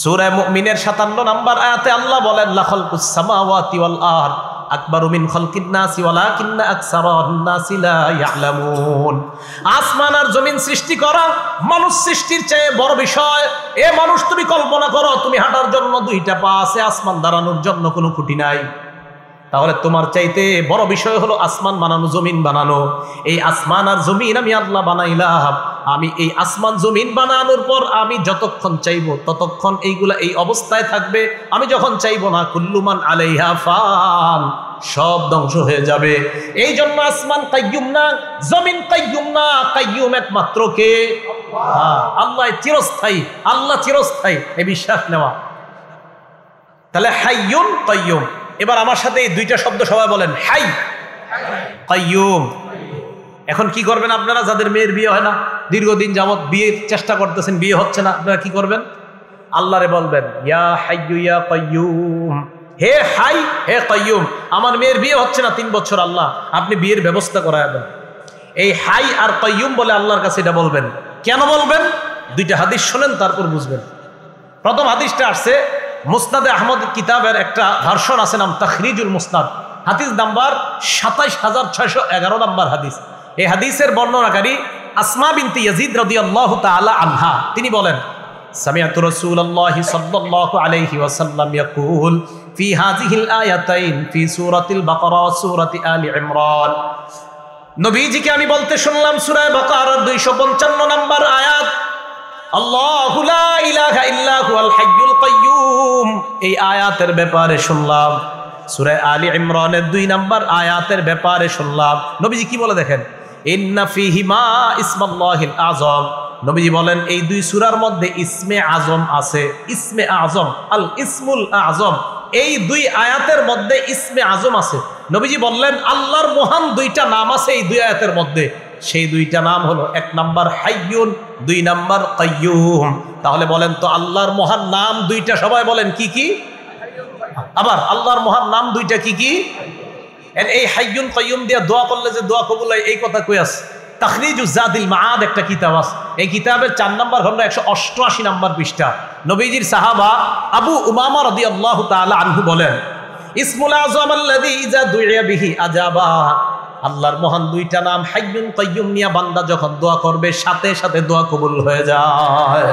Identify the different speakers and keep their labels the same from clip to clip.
Speaker 1: সূরা মুমিনের 57 নম্বর আয়াতে আল্লাহ বলেন লা খালকুস সামাওয়াতি ওয়াল আরদ আকবারু মিন খালকিন নাসি ওয়ালাকিন্না আকসারান নাসি লা ইয়ালামুন। আসমান আর জমিন সৃষ্টি করা মানুষ সৃষ্টির চেয়ে বড় বিষয়। এ মানুষ, তুমি কল্পনা করো, তুমি হাঁটার জন্য দুইটা পা আছে, আসমান দাঁড়ানোর জন্য কোনো খুঁটি নাই। তাহলে তোমার চাইতে বড় বিষয় হলো আসমান বানানো, জমিন বানানো। এই আসমান আর জমিন আমি আল্লাহ বানাইলাম। আমি এই আসমান জমিন বানানোর পর আমি যতক্ষণ চাইবো ততক্ষণ এইগুলা এই অবস্থায় থাকবে। আমি যখন চাইবো না, কুল্লুমান আলাইহা ফান, সব ধ্বংস হয়ে যাবে। এই জন্য আসমান কাইয়ুম না, জমিন কাইয়ুম না, কাইয়ুম একমাত্র কে? আল্লাহ চিরস্থায়ী। আল্লাহ চিরস্থায়ী, এই বিশ্বাস নেওয়া। তাহলে হাইয়ুন কাইয়ুম। এবার আমার সাথে এই দুইটা শব্দ সবাই বলেন, হাই কাইয়ুম। এখন কি করবেন আপনারা যাদের মেয়ের বিয়ে হয় না, দীর্ঘদিন যাবৎ বিয়ের চেষ্টা করতেছেন, বিয়ে হচ্ছে না, আপনারা কি করবেন? আল্লাহরে বলবেন, ইয়া হাইয়ু ইয়া কাইয়ুম, হে হাই হে কাইয়ুম, আমার মেয়ের বিয়ে হচ্ছে না 3 বছর, আল্লাহ আপনি বিয়ের ব্যবস্থা করায় দেন। এই হাই আর কাইয়ুম বলে আল্লাহর কাছে এটা বলবেন। কেন বলবেন? দুইটা হাদিস শোনেন, তারপর বুঝবেন। প্রথম হাদিসটা আসছে মুসনাদে আহমদ কিতাবের একটা ভার্সন আছে, নাম তাখরিজুল মুসনাদ, হাদিস নাম্বার 27611 নম্বর হাদিস। এই হাদিসের বর্ণনাকারী আসমা বিনতে ইয়াজিদ রাদিয়াল্লাহু তাআলা আনহা, তিনি বলেন, সামিআতু রাসূলুল্লাহি সাল্লাল্লাহু আলাইহি ওয়াসাল্লাম ইয়াকুল ফি হাযিহিল আয়াতাইন ফি সূরাতিল বাকারা ওয়া সূরাতি আলি ইমরান। নবীজিকে আমি বলতে শুনলাম সূরা বাকারার 255 নম্বর আয়াত, আল্লাহু লা ইলাহা ইল্লা হুয়াল হাইয়ুল কাইয়ুম, এই আয়াতের ব্যাপারে শুনলাম। সূরা আলি ইমরানের 2 নম্বর আয়াতের ব্যাপারে শুনলাম। নবীজি কি বলে দেখেন, ইন্না ফীহিমা ইসমাল্লাহিল আযম। নবীজি বলেন এই 2 সূরার মধ্যে ইসমে আযম আছে। ইসমে আযম, আল ইসমুল আযম, এই 2 আয়াতের মধ্যে ইসমে আযম আছে। নবীজি বললেন আল্লাহর মহান 2টা নাম আছে এই 2 আয়াতের মধ্যে। সেই 2টা নাম হলো, 1 নাম্বার হাইয়ুন, 2 নাম্বার কাইয়ুম। তাহলে বলেন তো আল্লাহর মহান নাম 2টা, সবাই বলেন কি কি? আবার আল্লাহর মহান নাম 2টা কি কি? এই হাইয়ুন কাইয়ুম দিয়ে দোয়া করলে যে দোয়া কবুল হয়, এই কথা কই আছে? তাখরিজুজ জাদিল মাআদ একটা কিতাব আছে, এই কিতাবের 4 নম্বর খণ্ড 188 নম্বর পৃষ্ঠা। নবীজির সাহাবা আবু উমামা রাদিয়াল্লাহু তাআলা আনহু বলেন, ইসমুল আযম আল্লাযী ইযা দুইয়া বিহি আজাবা। আল্লাহর মহান 2টা নাম হাইয়ুন কাইয়ুম নিয়ে বান্দা যখন দোয়া করবে, সাথে সাথে দোয়া কবুল হয়ে যায়।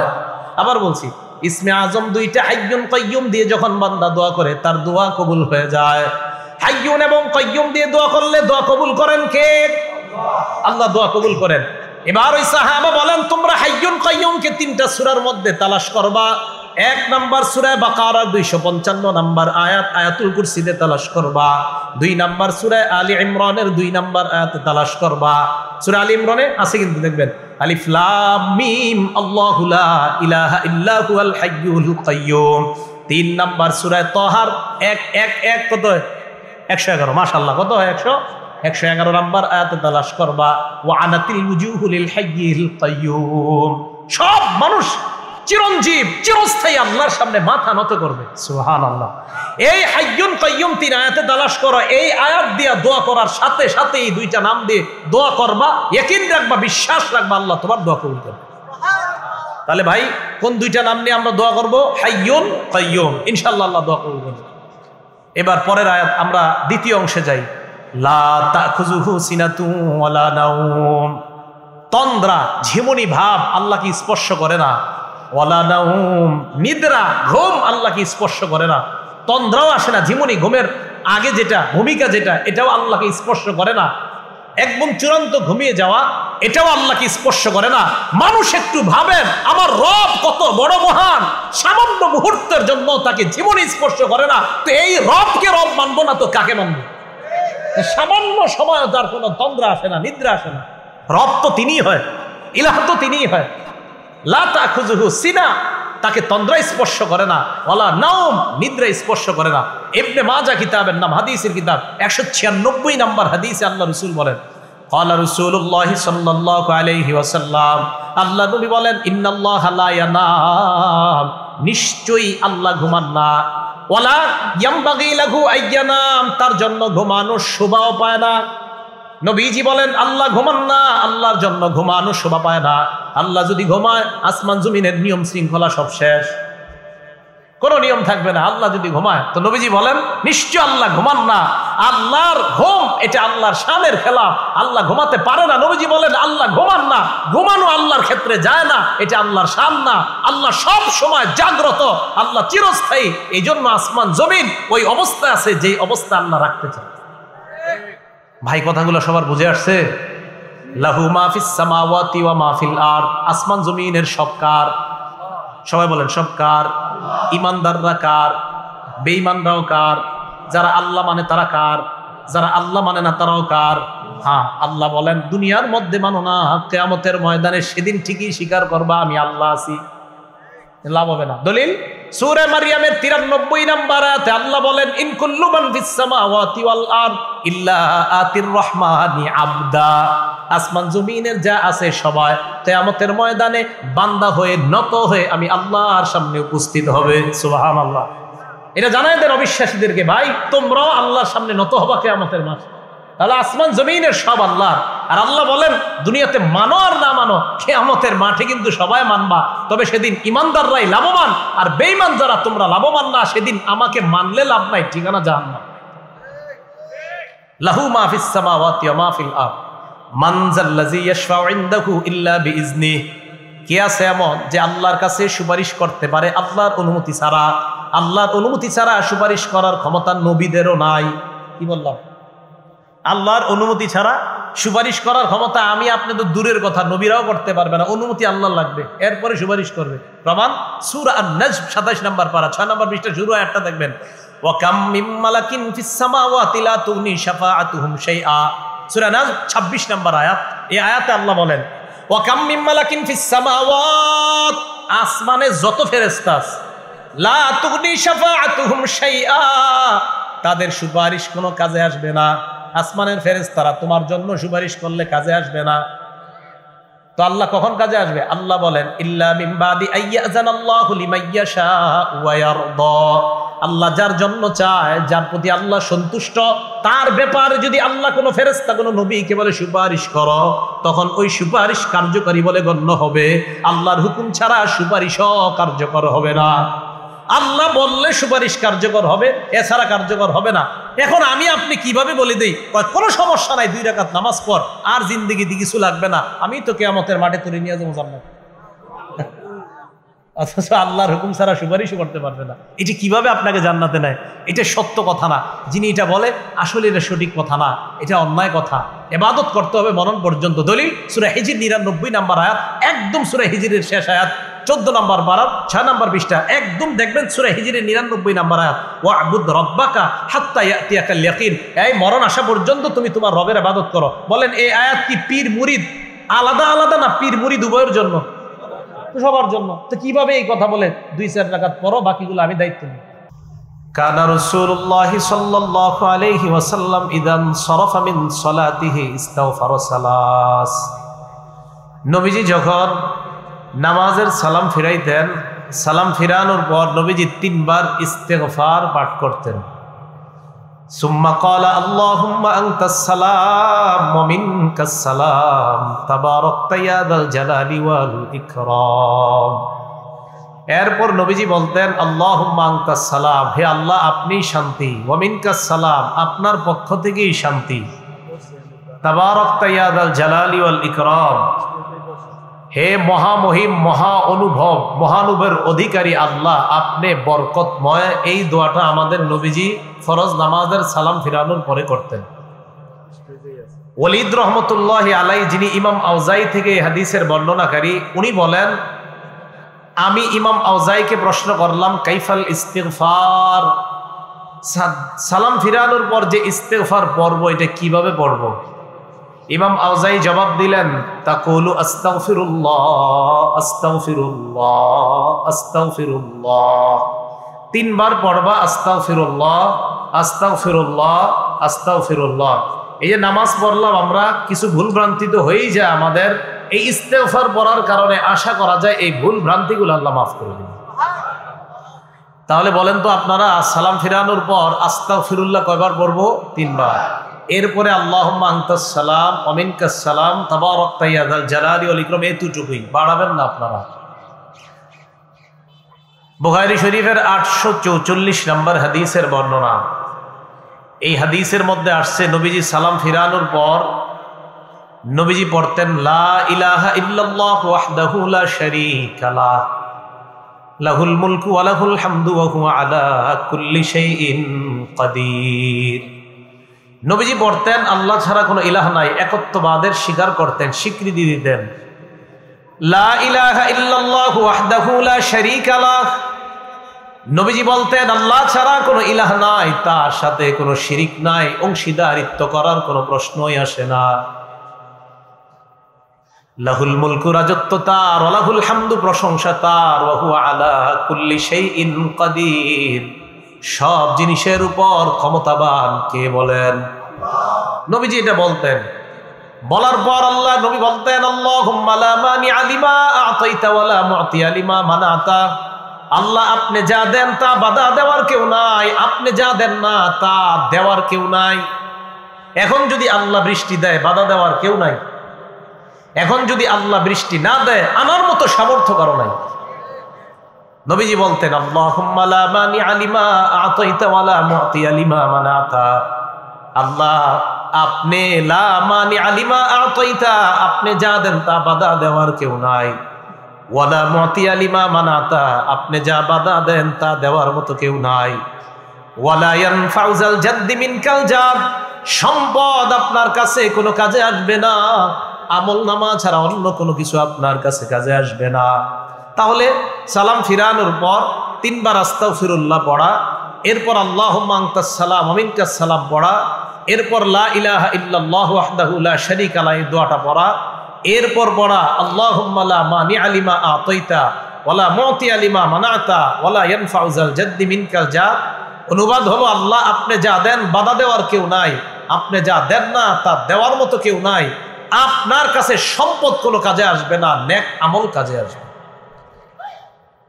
Speaker 1: আবার বলছি, ইসমে আযম 2টা হাইয়ুন কাইয়ুম দিয়ে যখন বান্দা দোয়া করে, তার দোয়া কবুল হয়ে যায়। হাইয়ুন এবং কাইয়ুম দিয়ে দোয়া করলে দোয়া কবুল করেন কে? আল্লাহ দোয়া কবুল করেন। এবার ওই সাহাবা বলেন, তোমরা হাইয়ুন কাইয়ুমকে 3টা সূরার মধ্যে তালাশ করবা। 1 নাম্বার সূরা বাকারা 255 নাম্বার আয়াত, আয়াতুল কুরসিতে তালাশ করবা। 2 নাম্বার সূরা আলী ইমরানের 2 নাম্বার আয়াতে তালাশ করবা। সূরা আলী ইমরানে আছে কিন্তু দেখবেন, আলিফ লাম মিম আল্লাহু লা ইলাহা ইল্লা হুয়াল হাইয়ুল কাইয়ুম। 3 নাম্বার সূরা তাহার 1 কত? 111। মাশাআল্লাহ, কত? 111 নাম্বার আয়াতে তালাশ করবা। ওয়া আনাতিল উজুহু লিল হাইয়িল কাইয়ুম। সব মানুষ চিরঞ্জীব, চিরস্থায়ী আল্লাহর সামনে মাথা নত করবে। সুবহানাল্লাহ। এই হাইয়ুন কাইয়ুম 3 আয়াতে তালাশ করো। এই আয়াত দিয়ে দোয়া করার সাথে সাথে এই 2টা নাম দিয়ে দোয়া করবা, ইয়াকিন রাখবা, বিশ্বাস রাখবা, আল্লাহ তোমার দোয়া কবুল করবে। তাহলে ভাই, কোন 2টা নাম নিয়ে আমরা দোয়া করব? হাইয়ুন কাইয়ুম। ইনশাআল্লাহ আল্লাহ দোয়া কবুল করবে। এবার পরের আয়াত, আমরা দ্বিতীয় অংশে যাই। লা তাখুযুহু সিনাতুন ওয়ালা নাওম। তন্দ্রা, ঝিমুনি ভাব আল্লাহকে স্পর্শ করে না। ওয়ালা নাওম, নিদ্রা, ঘুম আল্লাহকে স্পর্শ করে না। তন্দ্রাও আসে না, ঝিমুনি, ঘুমের আগে যেটা ভূমিকা, যেটা এটাও আল্লাহকে স্পর্শ করে না। একদম চূড়ান্ত ঘুমিয়ে যাওয়া, এটাও আল্লাহকে স্পর্শ করে না। মানুষ একটু ভাবেন, আমার রব কত বড় মহান, সামান্য মুহূর্তের জন্য তাকে ঝিমুনি স্পর্শ করে না। তো এই রবকে রব মানবো না তো কাকে মানবো? সামান্য সময় তার কোনো তন্দ্রা আসে না, নিদ্রা আসে না। রব তো তিনিই হয়, ইলাহ তো তিনিই হয়। লা তাখুযুহু সিনা, তাকে তন্দ্রা স্পর্শ করে না। ওয়ালা নাওম, নিদ্রা স্পর্শ করে না। ইবনে মাজাহ কিতাবের নাম, হাদিসের কিতাব, 196 নম্বর হাদিসে আল্লাহ রাসূল বলেন, ক্বালা রাসূলুল্লাহ সাল্লাল্লাহু আলাইহি ওয়াসাল্লাম, আল্লাহ নবী বলেন, ইন্নাল্লাহা লা ইয়ানাম, নিশ্চয়ই আল্লাহ ঘুমান না। ওয়ালা ইয়ামবাগি লাহু আইয়ানাম, তার জন্য ঘুমানোর শোভাও পায় না। নবীজি বলেন আল্লাহ ঘুমান না, আল্লাহর জন্য ঘুমানো শোভা পায় না। আল্লাহ যদি ঘুমায়, আসমান জমিনের নিয়ম শৃঙ্খলা সব শেষ। কোনো নিয়ম থাকবে না। আল্লাহ যদি ঘুমায় তো নবীজি বলেন নিশ্চয় আল্লাহ ঘুমান না। আল্লাহর ঘুম এটা আল্লাহর শানের খেলাফ, আল্লাহ ঘুমাতে পারে না। নবীজি বলেন আল্লাহ ঘুমান না, ঘুমানো আল্লাহর ক্ষেত্রে যায় না, এটা আল্লাহর শান না। আল্লাহ সব সময় জাগ্রত, আল্লাহ চিরস্থায়ী। এই জন্য আসমান জমিন ওই অবস্থায় আছে যে অবস্থা আল্লাহ রাখতে চায়। ভাই কথাগুলো সবার বুঝে আসছে? লাহু মা ফিস সামাওয়াতি ওয়া মা ফিল আরদ, আসমান জমিনের সব কার? সবাই বলেন সব কার? ইমানদাররা কার? বেঈমানরাও কার? যারা আল্লাহ মানে তারা কার? যারা আল্লাহ মানে না তারাও কার? হ্যাঁ, আল্লাহ বলেন দুনিয়ার মধ্যে মানো না, কিয়ামতের ময়দানে সেদিন ঠিকই স্বীকার করবা আমি আল্লাহ আছি, লাভ হবে না। দলিল সূরা মারইয়ামের 93 নম্বর আয়াতে আল্লাহ বলেন ইন কুল্লু মান ফিস সামাওয়াতি ওয়াল আরদ ইল্লা আতির রহমানি আবদা, আসমান জমিনের যা আছে সবাই কিয়ামতের ময়দানে বান্দা হয়ে নত হয়ে আমি আল্লাহর সামনে উপস্থিত হবে। সুবহানাল্লাহ। এটা জানাই দেন অবিশ্বাসীদেরকে, ভাই তোমরাও আল্লাহর সামনে নত হবা কিয়ামতের মাঠে। তাহলে আসমান জমিনের সব আল্লাহর। আর আল্লাহ বলেন দুনিয়াতে মানো আর না মানো, কিয়ামতের মাঠে কিন্তু সবাই মানবা। তবে সেদিন ইমানদাররাই লাভবান, আর বেঈমান যারা তোমরা লাভবান না, সেদিন আমাকে মানলে লাভ নাই, ঠিকানা জাহান্নাম। লাহু মা ফিস সামাওয়াতি ওয়া মা ফিল আরদ মান যাল্লাযী ইয়াশফাউ ইনদাহু ইল্লা বিইজনিহি, কে আছে এমন যে আল্লাহর কাছে সুপারিশ করতে পারে আল্লাহর অনুমতি ছাড়া? আল্লাহর অনুমতি ছাড়া সুপারিশ করার ক্ষমতা নবীদেরও নাই। কি বললাম? আল্লাহর অনুমতি ছাড়া সুপারিশ করার ক্ষমতা আমি আপনি তো দূরের কথা, নবীরাও করতে পারবে না। অনুমতি আল্লাহর লাগবে, এরপরে সুপারিশ করবে। প্রমাণ সূরা আন-নাজম 27 নম্বর পারা 6 নম্বর পৃষ্ঠা শুরু আয়াতটা দেখবেন। ওয়া কাম মিম মালাকিন ফিস সামাওয়াতি লা তুগনি শাফাআতুহুম শাইআ, সূরা নাজম 26 নম্বর আয়াত। এই আয়াতে আল্লাহ বলেন ওয়া কাম মিম মালাকিন ফিস সামাওয়াত, আসমানে যত ফেরেশতা আছে, লা তুগনি শাফাআতুহুম শাইআ, তাদের সুপারিশ কোনো কাজে আসবে না। আসমানের ফেরেশতারা তোমার জন্য সুপারিশ করলে কাজে আসবে না। তো আল্লাহ কখন কাজে আসবে? আল্লাহ বলেন ইল্লা মিন বাদি আইয়াযানাল্লাহু লিমাইয়াশা ওয়া ইয়ারদা, আল্লাহ যার জন্য চায়, যার প্রতি আল্লাহ সন্তুষ্ট, তার ব্যাপারে যদি আল্লাহ কোনো ফেরেশতা কোনো নবীকে বলে সুপারিশ করো, তখন ওই সুপারিশ কার্যকরী বলে গণ্য হবে। আল্লাহর হুকুম ছাড়া সুপারিশও কার্যকর হবে না। আল্লাহ বললে সুপারিশ কার্যকর হবে, এছাড়া কার্যকর হবে না। এখন আমি আপনি কিভাবে বলে দেই কোনো সমস্যা নাই, 2 রাকাত নামাজ পড়, আর জিন্দেগিতে কিছু লাগবে না, আমি তো কিয়ামতের মাঠে তুলে নিয়ে যাবো জান্নাত। অথচ আল্লাহর হুকুম ছাড়া সুপারিশও করতে পারবে না। এটি কিভাবে আপনাকে জান্নাতে নেয়? এটা সত্য কথা না। যিনি এটা বলে আসলে এটা সঠিক কথা না, এটা অন্যায় কথা। ইবাদত করতে হবে মরণ পর্যন্ত। দলিল সূরা হিজর 99 নম্বর আয়াত, একদম সূরা হিজরের শেষ আয়াত 14 নম্বর পারার 6 নম্বর পৃষ্ঠা, একদম দেখবেন সূরা হিজরের 99 নম্বর আয়াত। ওয়া'বুদ রাব্বাকা হাত্তা ইয়াতিয়াকাল ইয়াকিন, এই মরণ আসা পর্যন্ত তুমি তোমার রবের ইবাদত করো। বলেন এই আয়াত কি পীর মুরিদ আলাদা আলাদা না পীর মুরিদ উভয়ের জন্য? সবার জন্য। তো কিভাবে এই কথা বলে 2-4 রাকাত পড়ো, বাকিগুলো আমি দায়িত্ব নিই। কানা রাসূলুল্লাহ সাল্লাল্লাহু আলাইহি ওয়াসাল্লাম ইদান সারাফা মিন সালাতিহি ইস্তাগফারা সালাস, নবীজি যখন নামাজের সালাম ফিরাইতেন, সালাম ফিরানোর পর নবীজি 3 বার ইস্তেগফার পাঠ করতেন। সুম্মা ক্বালা আল্লাহুম্মা আনতাস সালাম ওয়া মিনকাস সালাম তাবারাকতা ইয়া যাল জালালি ওয়াল ইকরাম। এরপর নবীজি বলতেন আল্লাহুম্মা আনতাস সালাম, হে আল্লাহ আপনি শান্তি, ওয়া মিনকাস সালাম আপনার পক্ষ থেকেই শান্তি, তাবারাকতা ইয়া যাল জালালি ওয়াল ইকরাম, হে মহামহিম মহা অনুভব মহানুভবের অধিকারী আল্লাহ আপনি বরকতময়। এই দোয়াটা আমাদের নবীজি ফরজ নামাজের সালাম ফিরানোর পরে করতেন। ওয়ালিদ রহমতুল্লাহি আলাইহি, যিনি ইমাম আউজাই থেকে হাদিসের বর্ণনাকারী, উনি বলেন আমি ইমাম আউজাইকে প্রশ্ন করলাম কাইফাল ইস্তিগফার, সালাম ফিরানোর পর যে ইস্তিগফার পড়ব এটা কিভাবে পড়ব? ইমাম আউজাই জবাব দিলেন তাকুলু আস্তাগফিরুল্লাহ আস্তাগফিরুল্লাহ আস্তাগফিরুল্লাহ, 3 বার পড়বা আস্তাগফিরুল্লাহ আস্তাগফিরুল্লাহ আস্তাগফিরুল্লাহ। এই যে নামাজ পড়লাম আমরা, কিছু ভুল ভ্রান্তি তো হয়েই যায় আমাদের, এই ইস্তেগফার পড়ার কারণে আশা করা যায় এই ভুল ভ্রান্তিগুলো আল্লাহ মাফ করে দিবেন। তাহলে বলেন তো আপনারা সালাম ফিরানোর পর আস্তাগফিরুল্লাহ কয়বার পড়বো? 3 বার। এরপরে আল্লাহুম্মা আনতাস সালাম ওয়া মিনকাস সালাম তাবারাকতা ইয়া যাল জালালি ওয়াল ইকরাম, এতটুকুই, বাড়াবেন না আপনারা। বুখারী শরীফের 844 নম্বর হাদিসের বর্ণনা। এই হাদিসের মধ্যে আসছে নবীজি সালাম ফিরানোর পর নবীজি পড়তেন লা ইলাহা ইল্লাল্লাহ ওয়াহদাহু লা শারীকা লাহ লাহুল মুলকু ওয়া লাহুল হামদু ওয়া হুয়া আলা কুল্লি শাইইন কাদির। নবীজি পড়তেন আল্লাহ ছাড়া কোনো ইলাহ নাই, একত্ববাদের স্বীকার করতেন, স্বীকৃতি দিতেন। লা ইলাহা ইল্লাল্লাহ ওয়াহদাহু লা শারীকা লাহ, নবীজি বলতেন আল্লাহ ছাড়া কোনো ইলাহ নাই, তার সাথে কোনো শিরিক নাই, অংশীদারিত্ব করার কোনো প্রশ্নই আসে না। লাহুল মুলকু, রাজত্ব তার, ওয়া লাহুল হামদু, প্রশংসা তার, ওয়া হুয়া আলা কুল্লি শাইইন কাদির, সব জিনিসের উপর ক্ষমতাবান কে বলেন? নবীজি এটা বলতেন। বলার পর আল্লাহ নবী বলতেন আল্লাহুম্মা লা মানিআ লিমা আ'তাইতা ওয়া লা মু'তিয়া লিমা মানা'তা, আল্লাহ আপনি যা দেন তা বাধা দেওয়ার কেউ নাই, আপনি যা দেন না তা দেওয়ার কেউ নাই। এখন যদি আল্লাহ বৃষ্টি দেয়, বাধা দেওয়ার কেউ নাই। এখন যদি আল্লাহ বৃষ্টি না দেয়, আনার মতো সামর্থ্য কারো নাই। নবীজি বলতেন আল্লাহুম্মা লা মানিআ লিমা আ'তাইতা ওয়া লা মু'তিয়া লিমা মানা'তা, আল্লাহ আপনি লা মানিআ লিমা আ'তাইতা, আপনি যা দেন তা বাধা দেওয়ার কেউ নাই, ওয়া লা মু'তিয়া লিমা মানা'তা, আপনি যা বাধা দেন তা দেওয়ার মতো কেউ নাই। ওয়া লা ইয়ানফা'ু যাল জাদ্দি মিনকাল জাদ, সম্পদ আপনার কাছে কোনো কাজে আসবে না, আমল নামা ছাড়া অন্য কোনো কিছু আপনার কাছে কাজে আসবে না। তাহলে সালাম ফিরানোর পর 3 বার আস্তাগফিরুল্লাহ পড়া, এরপর আল্লাহুম্মা আনতাস সালাম ওয়া মিনকাস সালাম পড়া, এরপর লা ইলাহা ইল্লাল্লাহু ওয়াহদাহু লা শারীকা লাহু দোয়াটা পড়া, এরপর পড়া আল্লাহুম্মা লা মানিআ লিমা আ'তাইতা ওয়া লা মু'তিয়া লিমা মানা'তা ওয়া লা ইয়ানফা'ু যাল জাদ্দি মিনকাল জাদ। অনুবাদ হলো আল্লাহ আপনি যা দেন বাধা দেওয়ার কেউ নাই, আপনি যা দেন না তা দেওয়ার মতো কেউ নাই, আপনার কাছে সম্পদ কোনো কাজে আসবে না, নেক আমল কাজে আসবে।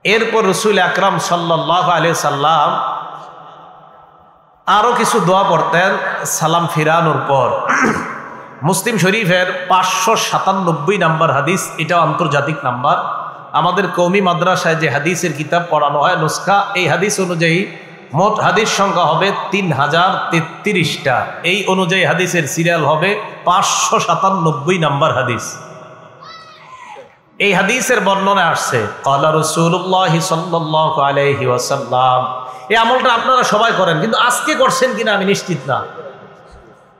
Speaker 1: এরপর রাসূল আকরাম সাল্লাল্লাহু আলাইহি সাল্লাম আরো কিছু দোয়া পড়তেন সালাম ফিরানোর পর। মুসলিম শরীফের 597 নম্বর হাদিস, এটা আন্তর্জাতিক নাম্বার। আমাদের কওমি মাদ্রাসায় যে হাদিসের কিতাব পড়ানো হয় নুসখা, এই হাদিস অনুযায়ী মোট হাদিস সংখ্যা হবে 3033টা। এই অনুযায়ী হাদিসের সিরিয়াল হবে 597 নম্বর হাদিস। এই হাদিসের বর্ণনা আসছে ক্বালা রাসূলুল্লাহ সাল্লাল্লাহু আলাইহি ওয়াসাল্লাম। এই আমলটা আপনারা সবাই করেন, কিন্তু আজকে করছেন কিনা আমি নিশ্চিত না।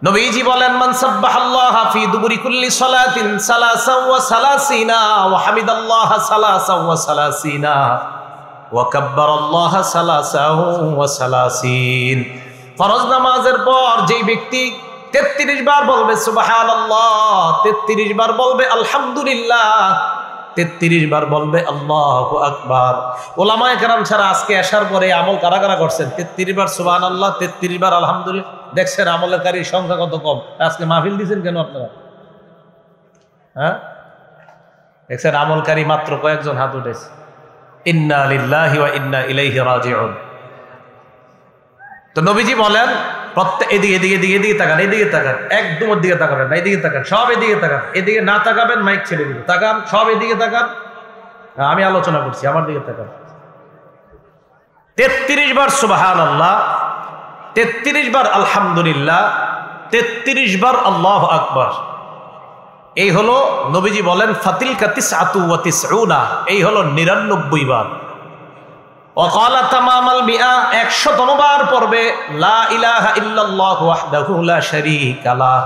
Speaker 1: নবীজি বলেন মান সাব্বাহাল্লাহা ফি দুবুরি কুল্লি সালাতিন সালাসাও ওয়া সালাসিনা ওয়া হামিদাল্লাহা সালাসাও ওয়া সালাসিনা ওয়া কাব্বারাল্লাহা সালাসাও ওয়া সালাসিন। ফরজ নামাজের পর যেই ব্যক্তি 33 বার বলবে সুবহানাল্লাহ, 33 বার বলবে আলহামদুলিল্লাহ, 33 বার বলবে আল্লাহু আকবার। ওলামায়ে কেরাম ছাড়া আজকে আসার পরে আমল কারা কারা করছেন? 33 বার সুবহানাল্লাহ, 33 বার আলহামদুলিল্লাহ। দেখছেন আমলকারীর সংখ্যা কত কম। আজকে মাহফিল দিয়েছেন কেন আপনারা? হ্যাঁ, দেখছেন আমলকারী মাত্র কয়েকজন হাত উঠেছে। ইন্না লিল্লাহি ওয়া ইন্না ইলাইহি রাজিউন। তো নবীজি বলেন প্রত্যেক এদিকে তাকান, এদিকে তাকান, একদম ওর দিকে তাকাবেন না, এদিকে তাকান, সব এদিকে তাকান, এদিকে না তাকাবেন মাইক ছেড়ে দিবে, তাকান, সব এদিকে তাকান, আমি আলোচনা করছি, আমার দিকে তাকান। 33 বার সুবহানাল্লাহ, 33 বার আলহামদুলিল্লাহ, 33 বার আল্লাহু আকবার। এই হলো নবীজি বলেন ফাতিলকা তিসআতু ওয়া তিসউনা, এই হলো 99 বার। ওয়াকালা তামামাল মিআ, 100তম বার পড়বে লা ইলাহা ইল্লাল্লাহু ওয়াহদাহু লা শারীকা লাহ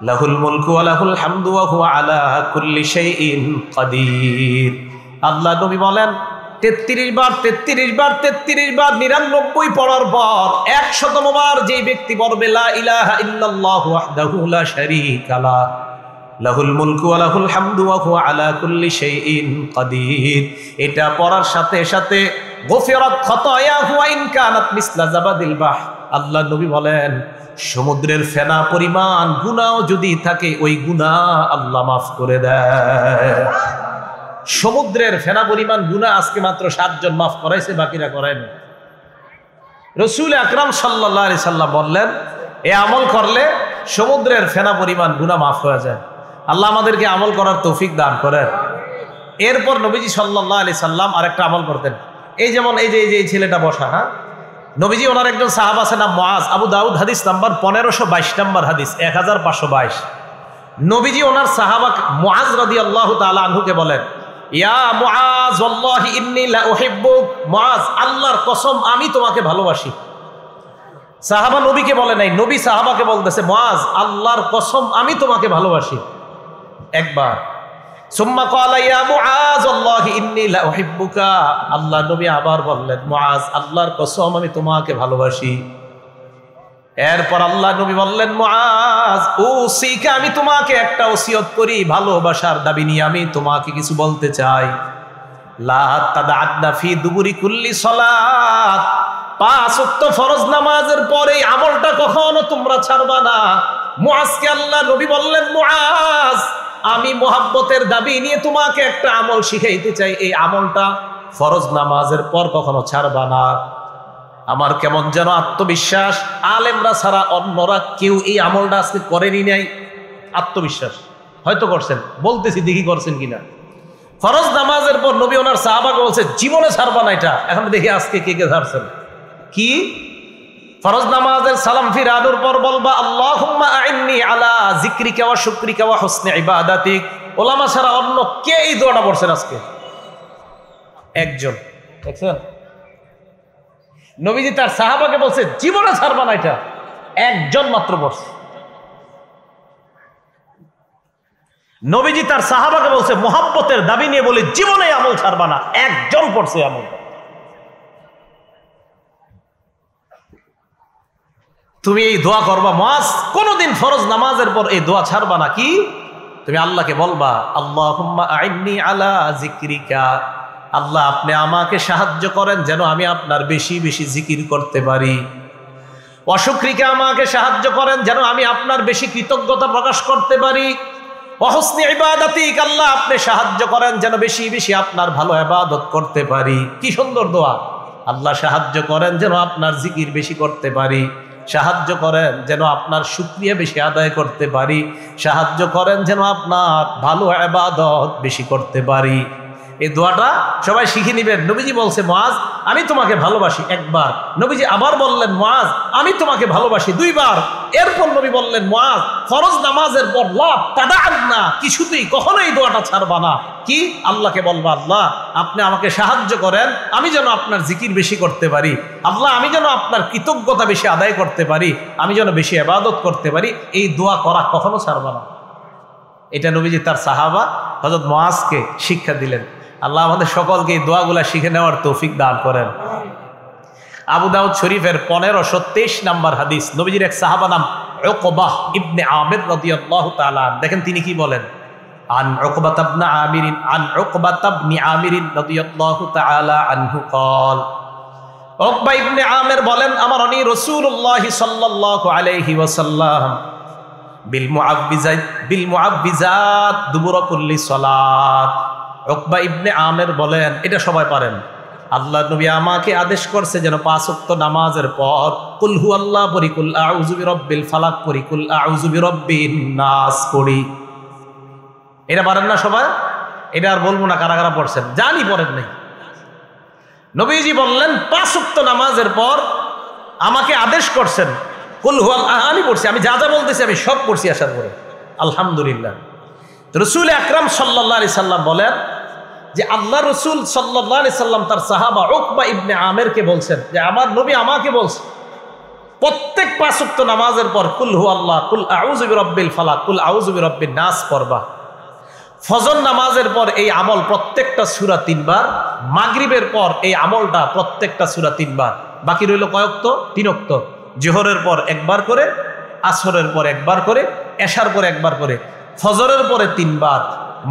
Speaker 1: লাহুল মুলকু ওয়া লাহুল হামদু ওয়া হুয়া আলা কুল্লি শাইইন কাদির। আল্লাহ নবী বলেন 33 বার 99 পড়ার পর 100তম বার যেই ব্যক্তি পড়বে লা ইলাহা ইল্লাল্লাহু ওয়াহদাহু লা শারীকা লাহ লাহুল মুলকু ওয়া লাহুল হামদু ওয়া হুয়া আলা কুল্লি শাইইন কাদির, এটা পড়ার সাথে সাথে গফিরাত খাতায়াহু ওয়া ইন কানাত মিসলা জাবাদিল বাহ। আল্লাহ নবী বলেন সমুদ্রের ফেনা পরিমাণ গুনাহ যদি থাকে ওই গুনাহ আল্লাহ মাফ করে দেয়। সমুদ্রের ফেনা পরিমাণ গুনাহ আজকে মাত্র 7 জন মাফ করাইছে, বাকিরা করায়নি। রাসূল আকরাম সাল্লাল্লাহু আলাইহি সাল্লাম বললেন এই আমল করলে সমুদ্রের ফেনা পরিমাণ গুনাহ মাফ হয়ে যায়। আল্লাহ আমাদেরকে আমল করার তৌফিক দান করেন। এরপর নবীজি সাল্লাল্লাহু আলাইহি সাল্লাম আরেকটা আমল করতেন, এই যেমন এই যে ছেলেটা বসা, হ্যাঁ, নবীজি ওনার একজন সাহাবা আছে নাম মুআজ, আবু দাউদ হাদিস নাম্বার 1522 নম্বর হাদিস, 1522। নবীজি ওনার সাহাবা মুআজ রাদিয়াল্লাহু তাআলা আনহুকে বলেন, ইয়া মুআজ ওয়াল্লাহি ইন্নী লা উহিব্বুক, মুআজ আল্লাহর কসম আমি তোমাকে ভালোবাসি। সাহাবা নবীকে বলে নাই, নবী সাহাবাকে বলতেছে, মুআজ আল্লাহর কসম আমি তোমাকে ভালোবাসি একবার। সুম্মা ক্বালা ইয়া মুআজ ওয়াল্লাহি ইন্নী লা উহিব্বুকা, আল্লাহ নবী আবার বললেন, মুআজ আল্লাহর কসম আমি তোমাকে ভালোবাসি। এরপর আল্লাহ নবী বললেন, মুআজ উসিকা, আমি তোমাকে একটা ওসিয়ত করি, ভালোবাসার দাবি নিয়ে আমি তোমাকে কিছু বলতে চাই। লা তাদআদনা ফি দুবুরি কুল্লি সালাত, 5 ওয়াক্ত ফরজ নামাজের পরে এই আমলটা কখনো তোমরা ছাড়বা না। মুআজকে আল্লাহ নবী বললেন, মুআজ আমি মোহাব্বতের দাবি নিয়ে তোমাকে একটা আমল শিখাইতে চাই, এই আমলটা ফরজ নামাজের পর কখনো ছাড়বা না। আমার কেমন যেন আত্মবিশ্বাস, আলেমরা ছাড়া অন্যরা কেউ এই আমলটা আজকে করেনি নাই। আত্মবিশ্বাস হয়তো করছেন, বলতেছি দেখি করছেন কিনা। ফরজ নামাজের পর নবী ওনার সাহাবাকে বলছে জীবনে ছাড়বা না এটা। এখন দেখি আজকে কে কে ছাড়ছেন। কি ফরজ নামাজের সালাম ফিরানোর পর বলবা, আল্লাহুম্মা আইন্নি আলা যিকরিকা ওয়া শুকরিকা ওয়া হুসনি ইবাদাতিক। ওলামা ছাড়া অন্য কে এই দোয়াটা পড়ছেন আজকে? একজন। দেখছেন, নবীজি তার সাহাবাকে বলছে জীবনে ছাড়বা না এটা, একজন মাত্র পড়ছে। নবীজি তার সাহাবাকে বলছে মোহাব্বতের দাবি নিয়ে বলে জীবনে আমল ছাড়বা না, একজন পড়ছে আমল। তুমি এই দোয়া করবা মুআজ, কোনদিন ফরজ নামাজের পর এই দোয়া ছাড়বা না। কি তুমি আল্লাহকে বলবা, আল্লাহুম্মা আইন্নি আলা যিকরিকা, আল্লাহ আপনি আমাকে সাহায্য করেন যেন আমি আপনার বেশি বেশি জিকির করতে পারি। ওয়া শুকরিকা, আমাকে সাহায্য করেন যেন আমি আপনার বেশি কৃতজ্ঞতা প্রকাশ করতে পারি। ওয়া হুসনি ইবাদাতিক, আল্লাহ আপনি সাহায্য করেন যেন বেশি বেশি আপনার ভালো ইবাদত করতে পারি। কি সুন্দর দোয়া। আল্লাহ সাহায্য করেন যেন আপনার জিকির বেশি করতে পারি, সাহায্য করেন যেন আপনার শুকরিয়া বেশি আদায় করতে পারি, সাহায্য করেন যেন আপনার ভালো ইবাদত বেশি করতে পারি। এই দোয়াটা সবাই শিখে নিবেন। নবীজি বলছে মুআজ আমি তোমাকে ভালোবাসি একবার, নবীজি আবার বললেন মুআজ আমি তোমাকে ভালোবাসি দুইবার। এরপর নবী বললেন মুআজ ফরজ নামাজের পর লা তাদআদনা, কিছুতেই কখনো এই দোয়াটা ছাড়বা না। কি আল্লাহকে বলবা, আল্লাহ আপনি আমাকে সাহায্য করেন আমি যেন আপনার জিকির বেশি করতে পারি, আল্লাহ আমি যেন আপনার কৃতজ্ঞতা বেশি আদায় করতে পারি, আমি যেন বেশি ইবাদত করতে পারি। এই দোয়া করা কখনো ছাড়বা না। এটা নবীজি তার সাহাবা হযরত মুআজকে শিক্ষা দিলেন। আল্লাহ আমাদের সকলকে এই দোয়াগুলা শিখে নেওয়ার তৌফিক দান করেন। আবু দাউদ শরীফের 1523 নম্বর হাদিস, নবীজির এক সাহাবা নাম উকবাহ ইবনে আমির রাদিয়াল্লাহু তাআলা, দেখেন তিনি কি বলেন। আন উকবাহ ইবনে আমির আন উকবাহ ইবনে আমির রাদিয়াল্লাহু তাআলা আনহু قال, উকবাহ ইবনে আমির বলেন আমারনি রাসূলুল্লাহ সাল্লাল্লাহু আলাইহি ওয়াসাল্লাম বিল মুআব্বিজাত দুবুরা কুল্লি সালাত। উকবাহ ইবনে আমির বলেন, এটা সবাই পারেন, আল্লাহ নবী আমাকে আদেশ করছে যেন 5 ওয়াক্ত নামাজের পর কুল হু আল্লাহ পড়ি, কুল আউযু বিরাব্বিল ফালাক পড়ি, কুল আউযু বিরাব্বিন নাস পড়ি। এটা পারেন না সবাই? এটা আর বলবো না কারা কারা পড়ছেন, জানি পড়েন নাই। নবীজি বললেন 5 ওয়াক্ত নামাজের পর আমাকে আদেশ করছেন কুল হু আল্লাহ, আমি পড়ছি, আমি যা যা বলতেছি আমি সব পড়ছি আসার পরে আলহামদুলিল্লাহ। রাসূল আকরাম সাল্লাল্লাহু আলাইহি সাল্লাম বলেন যে আল্লাহ রসুল সাল্লাল্লাহু আলাইহি সাল্লাম তার সাহাবা উকবা ইবনে আমিরকে বলছেন যে আমার নবী আমাকে বলছে প্রত্যেক 5 ওয়াক্ত নামাজের পর কুল হু আল্লাহ, কুল আউযু বিরাব্বিল ফালাক, কুল আউযু বিরাব্বিন নাস পড়বা। ফজর নামাজের পর এই আমল প্রত্যেকটা সূরা 3 বার, মাগরিবের পর এই আমলটা প্রত্যেকটা সূরা 3 বার। বাকি রইল কয় ওয়াক্ত? 3 ওয়াক্ত। যোহরের পর একবার করে, আসরের পর একবার করে, এশার পর একবার করে, ফজরের পরে 3 বার,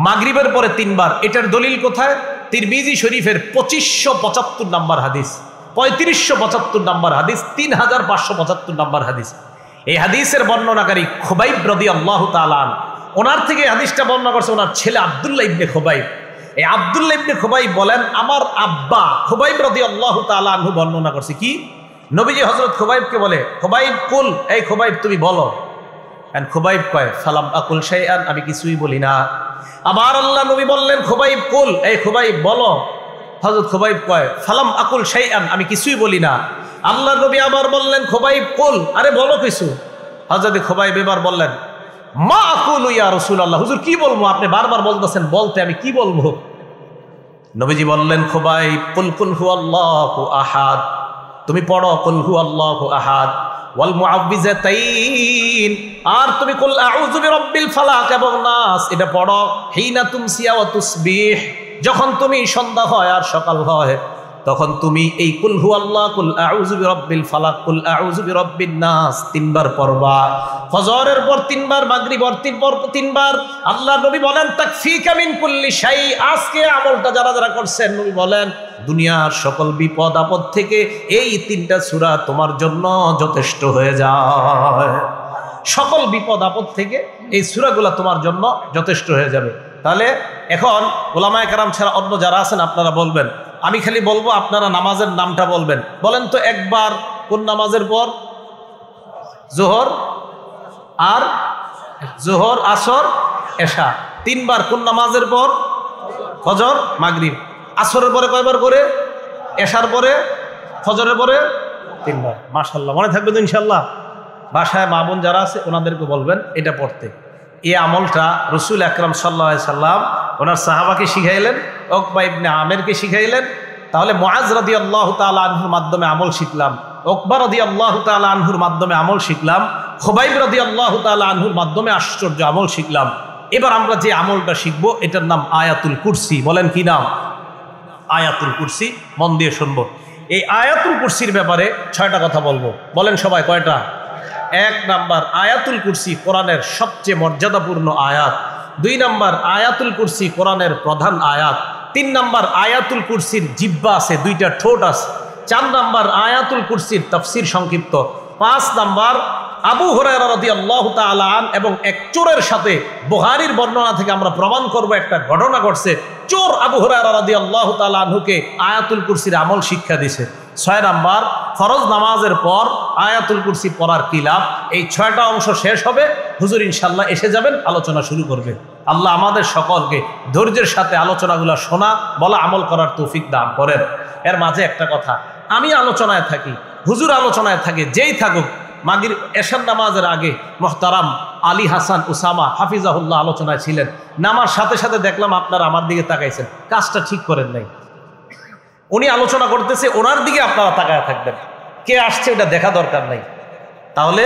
Speaker 1: মাগরিবের পরে 3 বার। এটার দলিল কোথায়? তিরমিজি শরীফের 2575 নম্বর হাদিস, 3575 নম্বর হাদিস, 3575 নম্বর হাদিস। এই হাদিসের বর্ণনাকারী খুবাইব রাদিয়াল্লাহু তাআলা আনহু, ওনার থেকে হাদিসটা বর্ণনা করছে ওনার ছেলে আব্দুল্লাহ ইবনে খুবাইব। এই আব্দুল্লাহ ইবনে খুবাইব বলেন আমার আব্বা খুবাইব রাদিয়াল্লাহু তাআলা আনহু বর্ণনা করছে কি, নবীজি হযরত খুবাইবকে বলে খুবাইব কুল, এই খুবাইব তুমি বলো। খুবাইব কয় ফালাম আকুল শাইআন, আমি কিছুই বলি না। আবার আল্লাহ নবী বললেন খুবাইব কুল, এই খুবাইব বলো। হযরত খুবাইব কয় ফালাম আকুল শাইআন, আমি কিছুই বলি না। আল্লাহর নবী আবার বললেন খুবাইব কুল, আরে বলো কিছু। হযরত খুবাইব এবার বললেন মা আকুলু ইয়া রাসূলুল্লাহ, হুজুর কি বলবো, আপনি বারবার বলতেছেন বলতে, আমি কি বলবো? নবীজি বললেন খুবাইব কুল কুল হুয়াল্লাহু আহাদ, তুমি পড়ো কুল হুয়াল্লাহু আহাদ ওয়াল মুআউযিজাতাইন, আর তুমি কুল আউযু বিরাব্বিল ফালাক এবং নাস এটা পড়ো হিনা তুমসিয়া ওয়া তুসবিহ, যখন তুমি সন্ধ্যা হয় আর সকাল হয় তখন তুমি এই কুল হুয়াল্লাহ, কুল আউযু বিরাব্বিল ফালাক, কুল আউযু বিরাব্বিন নাস তিনবার পড়বা। ফজরের পর তিনবার, মাগরিবের পর তিনবার। আল্লাহর নবী বলেন তাকফিকা মিন কুল্লি শাই, আজকে আমলটা যারা যারা করছেন নবী বলেন দুনিয়ার সকল বিপদ আপদ থেকে এই তিনটা সূরা তোমার জন্য যথেষ্ট হয়ে যায়। সকল বিপদ আপদ থেকে এই সূরাগুলো তোমার জন্য যথেষ্ট হয়ে যাবে। তাহলে এখন উলামায়ে কেরাম ছাড়া অন্য যারা আছেন আপনারা বলবেন, আমি খালি বলবো আপনারা নামাজের নামটা বলবেন। বলেন তো একবার কোন নামাজের পর? জোহর আর জোহর আসর এশা। তিনবার কোন নামাজের পর? ফজর মাগরিব। আসরের পরে কয়বার করে? এশার পরে, ফজরের পরে তিনবার। মাশাআল্লাহ, মনে থাকবে তো ইনশাআল্লাহ। বাসায় মা বোন যারা আছে ওনাদেরকে বলবেন এটা পড়তে। এই আমলটা রাসূল আকরাম সাল্লাল্লাহু আলাইহি সাল্লাম ওনার সাহাবাকে শিখাইলেন, উকবা ইবনে আমেরকে শিখাইলেন। তাহলে মুআজ রাদিয়াল্লাহু তাআলা আনহুর মাধ্যমে আমল শিখলাম, উকবা রাদিয়াল্লাহু তাআলা আনহুর মাধ্যমে আমল শিখলাম, খুবাইব রাদিয়াল্লাহু তাআলা আনহুর মাধ্যমে আশ্চর্য আমল শিখলাম। এবার আমরা যে আমলটা শিখবো এটার নাম আয়াতুল কুরসি। বলেন কি নাম? আয়াতুল কুরসি। মন দিয়ে শুনবো। এই আয়াতুল কুরসির ব্যাপারে 6টা কথা বলবো। বলেন সবাই কয়টা? 1 নাম্বার, আয়াতুল কুরসি কোরআনের সবচেয়ে মর্যাদাপূর্ণ আয়াত। 2 নাম্বার, আয়াতুল কুরসি কোরআনের প্রধান আয়াত। 3 নাম্বার, আয়াতুল কুরসির জিহ্বা আছে, 2টা ঠোঁট আছে। 4 নাম্বার, আয়াতুল কুরসির তাফসীর সংক্ষিপ্ত। 5 নাম্বার, আবু হুরায়রা রাদিয়াল্লাহু তাআলা আন এবং এক চোরের সাথে বুখারীর বর্ণনা থেকে আমরা প্রমাণ করব একটা ঘটনা ঘটছে। চোর আবু হুরায়রা রাদিয়াল্লাহু তাআলা আনহুকে আয়াতুল কুরসির আমল শিক্ষা দিয়েছে। 6 নাম্বার, ফরজ নামাজের পর আয়াতুল কুরসি পড়ার কি লাভ। এই 6টা অংশ শেষ হবে, হুজুর ইনশাআল্লাহ এসে যাবেন, আলোচনা শুরু করবে। আল্লাহ আমাদের সকলকে ধৈর্যের সাথে আলোচনাগুলো শোনা, বলা, আমল করার তৌফিক দান করেন। এর মাঝে একটা কথা, আমি আলোচনায় থাকি, হুজুর আলোচনায় থাকে, যেই থাকুক, মাগরিব এশার নামাজের আগে মুহতারাম আলী হাসান উসামা হাফিজাহুল্লাহ আলোচনায় ছিলেন। নামার সাথে সাথে দেখলাম আপনারা আমার দিকে তাকাইছেন, কাজটা ঠিক করেন নাই। উনি আলোচনা করতেছে, ওনার দিকে আপনারা তাকায় থাকবেন, কে আসছে এটা দেখা দরকার নাই। তাহলে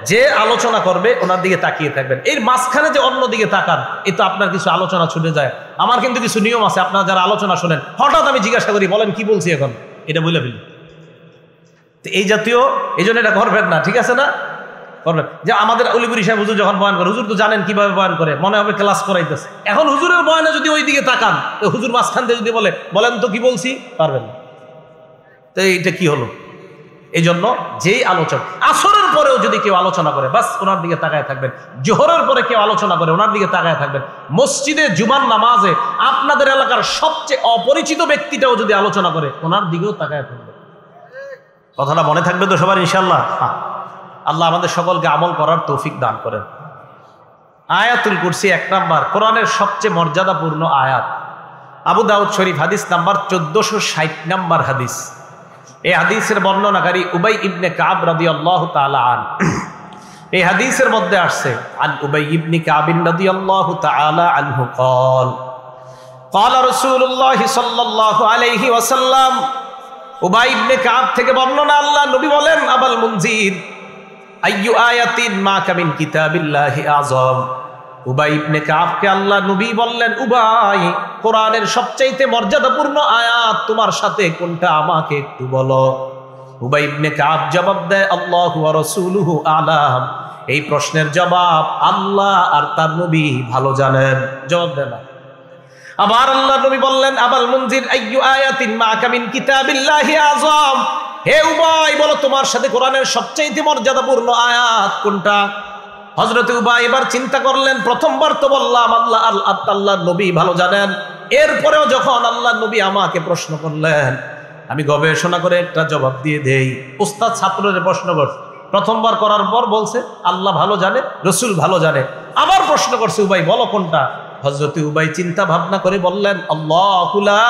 Speaker 1: যে আলোচনা করবে ওনার দিকে তাকিয়ে থাকবেন। এর মাঝখানে যে অন্য দিকে তাকান, এই তো আপনার কিছু আলোচনা ছুটে যায়। আমার কিন্তু কিছু নিয়ম আছে, আপনারা যারা আলোচনা শোনেন হঠাৎ আমি জিজ্ঞাসা করি বলেন কি বলছি এখন, এটা বলে ফেলি। এই জাতীয়, এই জন্য এটা করবেন না, ঠিক আছে না? করবেন। যে আমাদের অলিপুরি সাহেব হুজুর যখন বয়ান করে, হুজুর তো জানেন কিভাবে বয়ান করে, মনে হবে ক্লাস করাইতেছে। এখন হুজুরের বয়ানে যদি ওই দিকে তাকান, তো হুজুর মাঝখান থেকে যদি বলেন তো কি বলছি, পারবেন না। তো এইটা কি হলো? এই জন্য যেই আলোচনা, আসরের পরেও যদি কেউ আলোচনা করে বাস ওনার দিকে তাকায় থাকবেন। জোহরের পরে কেউ আলোচনা করে ওনার দিকে তাকায় থাকবেন। মসজিদে জুমার নামাজে আপনাদের এলাকার সবচেয়ে অপরিচিত ব্যক্তিটাও যদি আলোচনা করে ওনার দিকেও তাকায় থাকবেন। কথাটা মনে থাকবে তো সবার ইনশাআল্লাহ? আল্লাহ আমাদের সকলকে আমল করার তৌফিক দান করেন। আয়াতুল কুরসি 1 নাম্বার, কোরআনের সবচেয়ে মর্যাদাপূর্ণ আয়াত। আবু দাউদ শরীফ হাদিস নাম্বার 1460 নাম্বার হাদিস। এই হাদিসের বর্ণনাকারী উবাই ইবনে কাব রাদিয়াল্লাহু তাআলা আন। এই হাদিসের মধ্যে আসছে আন উবাই ইবনে কাব রাদিয়াল্লাহু তাআলা আনহু قال قال رسول الله صلى الله عليه وسلم। উবাই ইবনে কাব থেকে বর্ণনা, আল্লাহ নবী বলেন আবাল মুনজির আইয়ু আয়াতিন মা কামিন কিতাবিল্লাহি আযম। উবাই ইবনে কাবকে আল্লাহ নবী বললেন, উবাই কোরআনের সবচাইতে মর্যাদাপূর্ণ আয়াত তোমার সাথে কোনটা আমাকে একটু বলো। উবাই ইবনে কাব জবাব দেয়, আল্লাহু ওয়া রাসূলুহু আলাম। এই প্রশ্নের জবাব আল্লাহ আর তার নবী ভালো জানেন। জবাব দেন। আবার আল্লাহ নবী বললেন, আবাল মুনজির আইয়ু আয়াতিন মা কামিন কিতাবিল্লাহি আযম। হে উবাই বলো তোমার সাথে কোরআনের সবচাইতে মর্যাদাপূর্ণ আয়াত কোনটা। হযরত উবাই এবার চিন্তা করলেন, প্রথমবার তো বললাম আল্লাহ নবী ভালো জানেন, এরপরেও যখন আল্লাহ নবী আমাকে প্রশ্ন করলেন আমি গবেষণা করে একটা জবাব দিয়ে দেই। উস্তাদ ছাত্রদের প্রশ্ন করছে, প্রথমবার করার পর বলছে আল্লাহ ভালো জানে, রসুল ভালো জানে। আবার প্রশ্ন করছে, উবাই বলো কোনটা। হযরত উবাই চিন্তা ভাবনা করে বললেন, আল্লাহু লা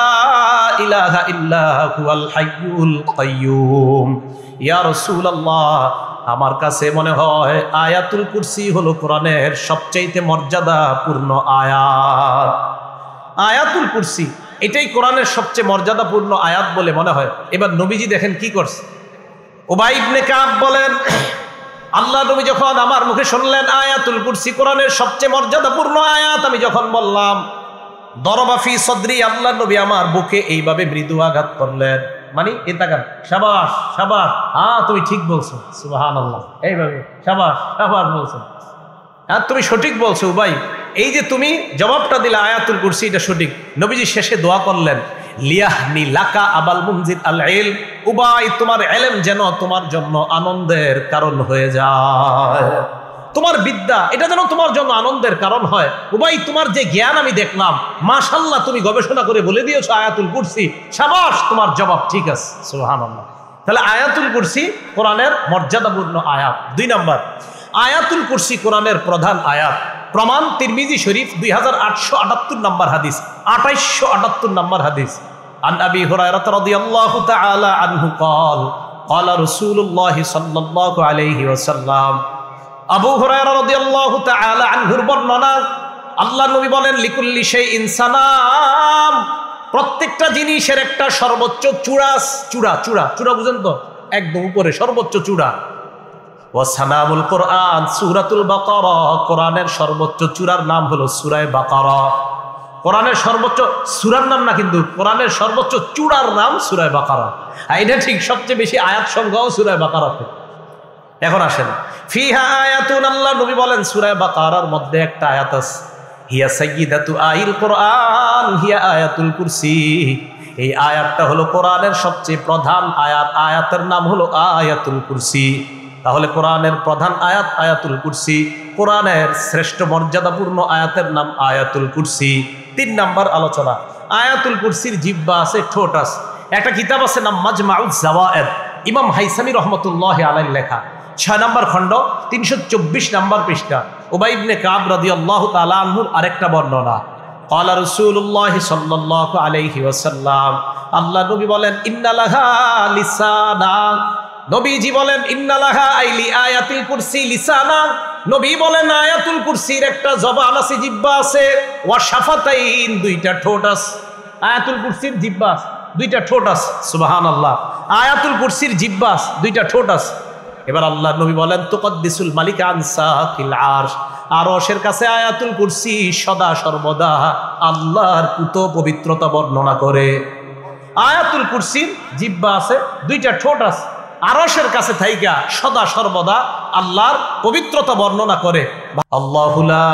Speaker 1: ইলাহা ইল্লা হুয়াল হাইয়ুল কাইয়্যুম। ইয়া রাসূলুল্লাহ, আমার কাছে মনে হয় আয়াতুল কুরসি হলো কোরআনের সবচেয়ে মর্যাদাপূর্ণ আয়াত। আয়াতুল কুরসি এটাই কোরআনের সবচেয়ে মর্যাদাপূর্ণ আয়াত বলে মনে হয়। এবার নবীজি দেখেন কি করছে। উবাই ইবনে কাব বলেন, আল্লাহ নবী যখন আমার মুখে শুনলেন আয়াতুল কুরসি কোরআনের সবচেয়ে মর্যাদাপূর্ণ আয়াত, আমি যখন বললাম, দরবা ফি সদরি, আল্লাহ নবী আমার বুকে এইভাবে মৃদু আঘাত করলেন। মানে এ তাকান, শাবাশ শাবাশ, তুমি ঠিক বলছো, সুবহানাল্লাহ, এইভাবে শাবাশ শাবাশ বলছো, তুমি সঠিক বলছো উবাই, এই যে তুমি জবাবটা দিলে আয়াতুল কুরসি এটা সঠিক। নবীজি শেষে দোয়া করলেন, লিয়াহনি লাকা আবাল মুনজির আল ইলম, উবাই তোমার ইলম যেন তোমার জন্য আনন্দের কারণ হয়ে যায়, তোমার বিদ্যা এটা যেন তোমার জন্য আনন্দের কারণ হয়। উবাই তোমার যে জ্ঞান আমি দেখলাম, মাশাআল্লাহ, তুমি গবেষণা করে বলে দিয়েছো আয়াতুল কুরসি, শাবাশ, তোমার জবাব ঠিক আছে, সুবহানাল্লাহ। তাহলে আয়াতুল কুরসি কোরআনের মর্যাদাপূর্ণ আয়াত। 2 নাম্বার, আয়াতুল কুরসি কোরআনের প্রধান আয়াত। প্রমাণ তিরমিজি শরীফ 2878 নম্বর হাদিস, 2878 নম্বর হাদিস। আন আবি হুরায়রা রাদিয়াল্লাহু তাআলা আনহু قال قال رسول الله صلى الله عليه وسلم, আবু হুরায়রা রাদিয়াল্লাহু তাআলা আনহুর বর্ণনা, আল্লাহর নবী বলেন, লিকুল্লি শাইইন সানাম, প্রত্যেকটা জিনিসের একটা সর্বোচ্চ চূড়া, চূড়া চূড়া চূড়া বুঝেন তো, একদম উপরে সর্বোচ্চ চূড়া। ওয়াসানামুল কোরআন সূরাতুল বাকারা, কোরআনের সর্বোচ্চ চূড়ার নাম হলো সূরা বাকারা। কোরআনের সর্বোচ্চ সূরার নাম না, কিন্তু কোরআনের সর্বোচ্চ চূড়ার নাম সূরা বাকারা। এটা ঠিক, সবচেয়ে বেশি আয়াত সংখ্যাও সূরা বাকারাতে। এখন আসেন, ফিহা আয়াতুন, আল্লাহ নবী বলেন সূরা বাকারার মধ্যে একটা আয়াত আছে, হিয়া সাইয়্যিদাতু আইল কোরআন হিয়া আয়াতুল কুরসি। এই আয়াতটা হলো কোরআনের সবচেয়ে প্রধান আয়াত, আয়াতের নাম হলো আয়াতুল কুরসি। তাহলে কোরআনের প্রধান আয়াত আয়াতুল কুরসি, কোরআনের শ্রেষ্ঠ মর্যাদাপূর্ণ আয়াতের নাম আয়াতুল কুরসি। 3 নাম্বার আলোচনা, আয়াতুল কুরসির জিহ্বা আছে, ঠোঁট আছে। একটা কিতাব আছে নাম মাজমাউজ জাওয়ায়েদ, ইমাম হাইসামি রহমতুল্লাহি আলাইহি লেখা, 6 নাম্বার খণ্ড, 324 নাম্বার পৃষ্ঠা। উবাই ইবনে কাব রাদিয়াল্লাহু তাআলা আনহুর আরেকটা বর্ণনা, ক্বালা রাসূলুল্লাহি সাল্লাল্লাহু আলাইহি ওয়াসাল্লাম, আল্লাহ নবী বলেন, ইন্নালাহা লিসানা, নবীজি বলেন ইন্নালাহা আইলি আয়াতুল কুরসি লিসানা, নবী বলেন আয়াতুল কুরসির একটা জবান আছে, জিহ্বা আছে, ওয়া শাফাতাইন, 2টা ঠোঁট আছে। আয়াতুল কুরসির জিহ্বা আছে, 2টা ঠোঁট আছে, সুবহানাল্লাহ। আয়াতুল কুরসির জিহ্বা আছে, 2টা ঠোঁট আছে। এবার আল্লাহ নবী বলেন, তুকদ্দিসুল মালিক আন সাকিল আরশ, আরশের কাছে আয়াতুল কুরসি সদা সর্বদা আল্লাহর পুত পবিত্রতা বর্ণনা করে। আয়াতুল কুরসির জিহ্বা আছে, 2টা ঠোঁট আছে, আরশের কাছে থাইকা সদা সর্বদা আল্লাহর পবিত্রতা বর্ণনা করে। আল্লাহু লা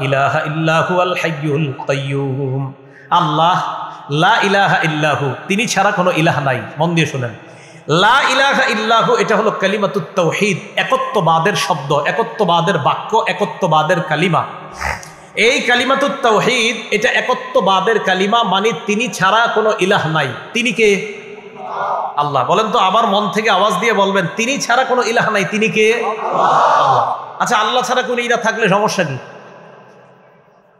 Speaker 1: ইলাহা ইল্লা হুয়াল হাইয়ুল কাইয়্যুম, আল্লাহ লা ইলাহা ইল্লাহু, তিনি ছাড়া কোনো ইলাহ নাই। মন দিয়ে শুনেন, লা ইলাহা ইল্লাহু এটা হলো কালিমাতুত তাওহীদ, একত্ববাদের শব্দ, একত্ববাদের বাক্য, একত্ববাদের কালিমা। এই কালিমাতুত তাওহীদ এটা একত্ববাদের কালিমা, মানে তিনি ছাড়া কোনো ইলাহ নাই। তিনি কে? আল্লাহ। বলেন তো, আবার মন থেকে আওয়াজ দিয়ে বলবেন, তিনি ছাড়া কোনো ইলাহ নাই, তিনি কে? আল্লাহ। আচ্ছা, আল্লাহ ছাড়া কোনো ইলাহ থাকলে সমস্যা কি?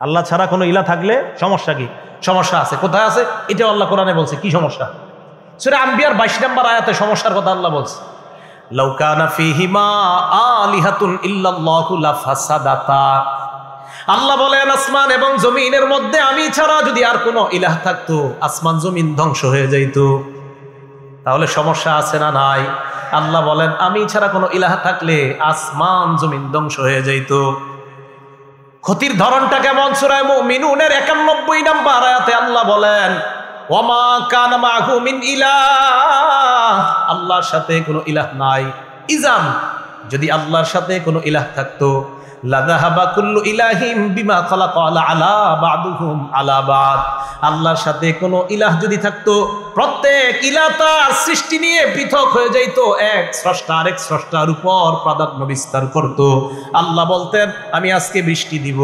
Speaker 1: আল্লাহ ছাড়া কোনো ইলাহ থাকলে সমস্যা কি? সমস্যা আছে। কোথায় আছে? এটাও আল্লাহ কোরআনে বলছে। কি সমস্যা? সূরা আম্বিয়ার 22 নম্বর আয়াতে সমস্যার কথা আল্লাহ বলছে, লাউ কানা ফীহিমা আলিহাতুন ইল্লাল্লাহু লাফাসাদাতা। আল্লাহ বলেন, আসমান এবং জমিনের মধ্যে আমি ছাড়া যদি আর কোনো ইলাহ থাকতো, আসমান জমিন ধ্বংস হয়ে যাইত। তাহলে সমস্যা আছে না নাই? আল্লাহ বলেন, আমি ছাড়া কোনো ইলাহ থাকলে আসমান জমিন ধ্বংস হয়ে যাইত। ক্ষতির ধরনটা কেমন? সূরা মুমিনুনের 91 নম্বর আয়াতে আল্লাহ বলেন, ওয়ামা কানা মাহু মিন ইলাহ, আল্লাহর সাথে কোনো ইলাহ নাই। ইজান, যদি আল্লাহর সাথে কোনো ইলাহ থাকতো, লাযাহাবা কুল্লু ইলাহিম বিমা খালাকা আলা বা'দুহুম আলা বা'দ, আল্লাহর সাথে কোনো ইলাহ যদি থাকতো, প্রত্যেক ইলাহ তার সৃষ্টি নিয়ে পৃথক হয়ে যাইত, এক স্রষ্টা আরেক স্রষ্টার উপর প্রাধান্য বিস্তার করত। আল্লাহ বলতেন, আমি আজকে বৃষ্টি দিব।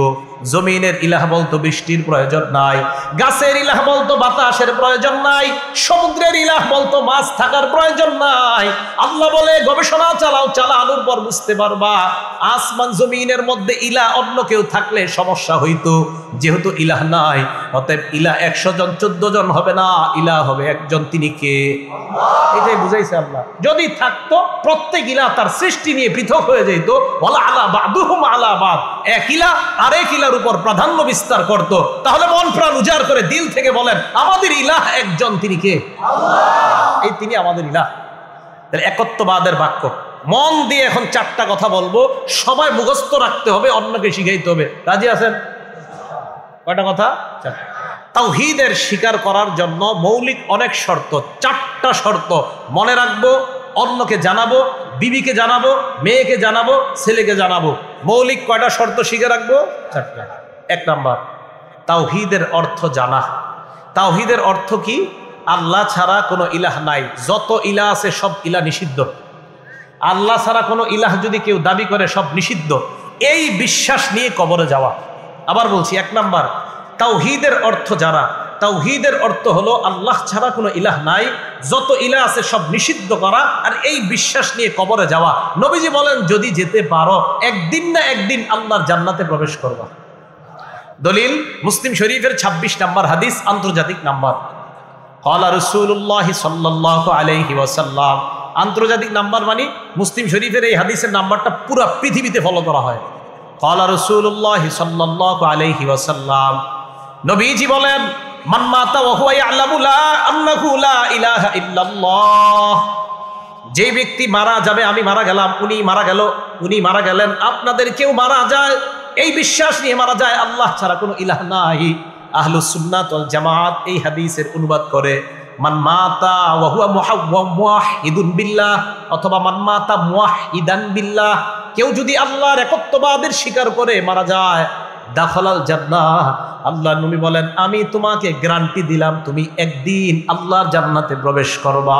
Speaker 1: জমিনের ইলাহ বলতো বৃষ্টির প্রয়োজন নাই, গাছের ইলাহ বলতো বাতাসের প্রয়োজন নাই, সমুদ্রের ইলাহ বলতো মাছ থাকার প্রয়োজন নাই। আল্লাহ বলে, গবেষণা চালাও, চালানোর পর বুঝতে পারবা আসমান জমিনের মধ্যে ইলাহ অন্য কেউ থাকলে সমস্যা হইতো। যেহেতু ইলাহ নাই, অতএব ইলাহ 100 জন 14 জন হবে না, ইলাহ হবে একজন, তিনি কে? এটাই বুঝাইছে আল্লাহ। যদি থাকতো প্রত্যেক ইলাহ তার সৃষ্টি নিয়ে পৃথক হয়ে যেত, ওয়ালা আলা বাদুহুম আলা বাদ, এক ইলাহ আরেক ইলাহর উপর প্রাধান্য বিস্তার করত, তাহলে মন প্রাণ উজাড় করে দিল থেকে বলেন আমাদের ইলাহ একজন, তিনি কে? আল্লাহ। এই তিনি আমাদের ইলাহ। একত্ববাদের বাক্য মন দিয়ে এখন 4টা কথা বলবো, সবাই মুখস্থ রাখতে হবে, অন্যকে শিখাইতে হবে। রাজি আছেন? কয়টা কথা? তাওহীদের স্বীকার করার জন্য মৌলিক অনেক শর্ত, 4টা শর্ত মনে রাখবো, অন্যকে জানাবো, বিবিকে জানাবো, মেয়েকে জানাবো, ছেলেকে জানাবো। মৌলিক কয়টা শর্ত শিখে রাখবো? 4টা। 1 নাম্বার, তাওহীদের অর্থ জানা। তাওহীদের অর্থ কি? আল্লাহ ছাড়া কোনো ইলাহ নাই, যত ইলাহ আছে সব ইলাহ নিষিদ্ধ। আল্লাহ ছাড়া কোনো ইলাহ যদি কেউ দাবি করে সব নিষিদ্ধ, এই বিশ্বাস নিয়ে কবরে যাওয়া। আবার বলছি, 1 নাম্বার তাওহীদের অর্থ জানা। তাওহীদের অর্থ হলো আল্লাহ ছাড়া কোনো ইলাহ নাই, যত ইলাহ আছে সব নিষিদ্ধ করা, আর এই বিশ্বাস নিয়ে কবরে যাওয়া। নবীজি বলেন যদি যেতে পারো একদিন না একদিন আল্লাহর জান্নাতে প্রবেশ করবা। দলিল মুসলিম শরীফের 26 নম্বর হাদিস, আন্তর্জাতিক নাম্বার। ক্বালা রাসূলুল্লাহ সাল্লাল্লাহু আলাইহি ওয়াসাল্লাম। আন্তর্জাতিক নাম্বার মানে মুসলিম শরীফের এই হাদিসের নাম্বারটা পুরো পৃথিবীতে ফলো করা হয়। ক্বালা রাসূলুল্লাহ সাল্লাল্লাহু আলাইহি ওয়াসাল্লাম, নবীজি বলেন মান মাতা ওয়া হুয়া ইয়ালামু লা আন্নাহু লা ইলাহা ইল্লাল্লাহ, যে ব্যক্তি মারা যাবে, আমি মারা গেলাম, উনি মারা গেল, উনি মারা গেলেন, আপনাদের কেউ মারা যায় এই বিশ্বাস নিয়ে মারা যায় আল্লাহ ছাড়া কোনো ইলাহ নাই। আহলুস সুন্নাত ওয়াল জামাত এই হাদিসের অনুবাদ করে মান মাতা ওয়া হুয়া মুওয়াহহিদুন বিল্লাহ, অথবা মান মাতা মুওয়াহহিদান বিল্লাহ, কেউ যদি আল্লাহর একত্ববাদের স্বীকার করে মারা যায়, দাখালাল জান্নাহ, আল্লাহর নবী বলেন আমি তোমাকে গ্যারান্টি দিলাম তুমি একদিন আল্লাহর জান্নাতে প্রবেশ করবা।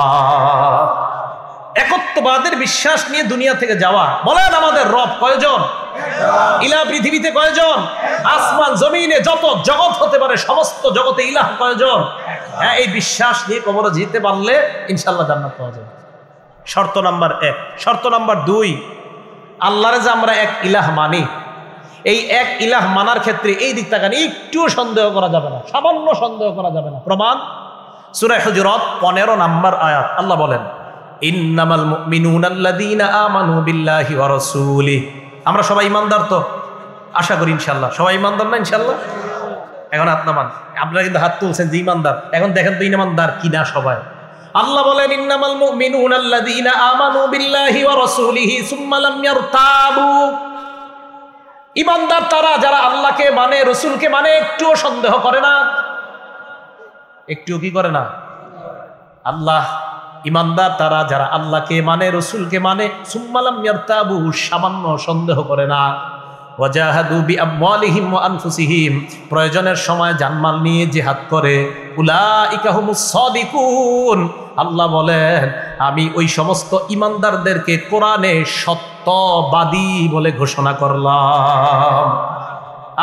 Speaker 1: একত্ববাদের বিশ্বাস নিয়ে দুনিয়া থেকে যাওয়া। বলেন আমাদের রব কয়জন? ইলাহ পৃথিবীতে কয়জন? আসমান জমিনে যত জগৎ হতে পারে সমস্ত জগতে ইলাহ কয়জন? হ্যাঁ, এই বিশ্বাস নিয়ে কবরে যেতে পারলে ইনশাআল্লাহ জান্নাত পাওয়া যাবে। শর্ত নাম্বার 1। শর্ত নাম্বার 2, আল্লাহরে যে আমরা এক ইলাহ মানি, এই এক ইলাহ মানার ক্ষেত্রে এই দিক তাকান একটুও সন্দেহ করা যাবে না, সামান্য সন্দেহ করা যাবে না। প্রমাণ সূরা হুজুরাত 15 নম্বর আয়াত, আল্লাহ বলেন ইন্নামাল মুমিনুনা আল্লাযীনা আমানু বিল্লাহি ওয়া রাসূলিহি। আমরা সবাই ইমানদার তো? আশা করি ইনশাআল্লাহ সবাই ইমানদার না? ইনশাআল্লাহ। এখন হাত নামান, আপনারা কিন্তু হাত তুলছেন যে ইমানদার, এখন দেখেন তো ইমানদার কিনা সবাই। আল্লাহ বলেন ইন্নামাল মুমিনুনা আল্লাযীনা আমানু বিল্লাহি ওয়া রাসূলিহি সুম্মা লাম ইয়ারতাবু। ইমানদার তারা যারা আল্লাহকে মানে, রসুলকে মানে, একটুও সন্দেহ করে না। একটুও কি করে না? আল্লাহ ইমানদার তারা যারা আল্লাহকে মানে, রসুলকে মানে, সুম্মা লাম ইয়ারতাবু, সামান্য সন্দেহ করে না। ওয়াজাহাদু বিআমওয়ালিহিম ওয়া আনফুসিহিম, প্রয়োজনের সময় জানমাল নিয়ে জিহাদ করে। উলাইকা হুমুস সাদিকুন, আল্লাহ বলেন আমি ওই সমস্ত ইমানদারদেরকে কোরআনে সত্যবাদী বলে ঘোষণা করলাম।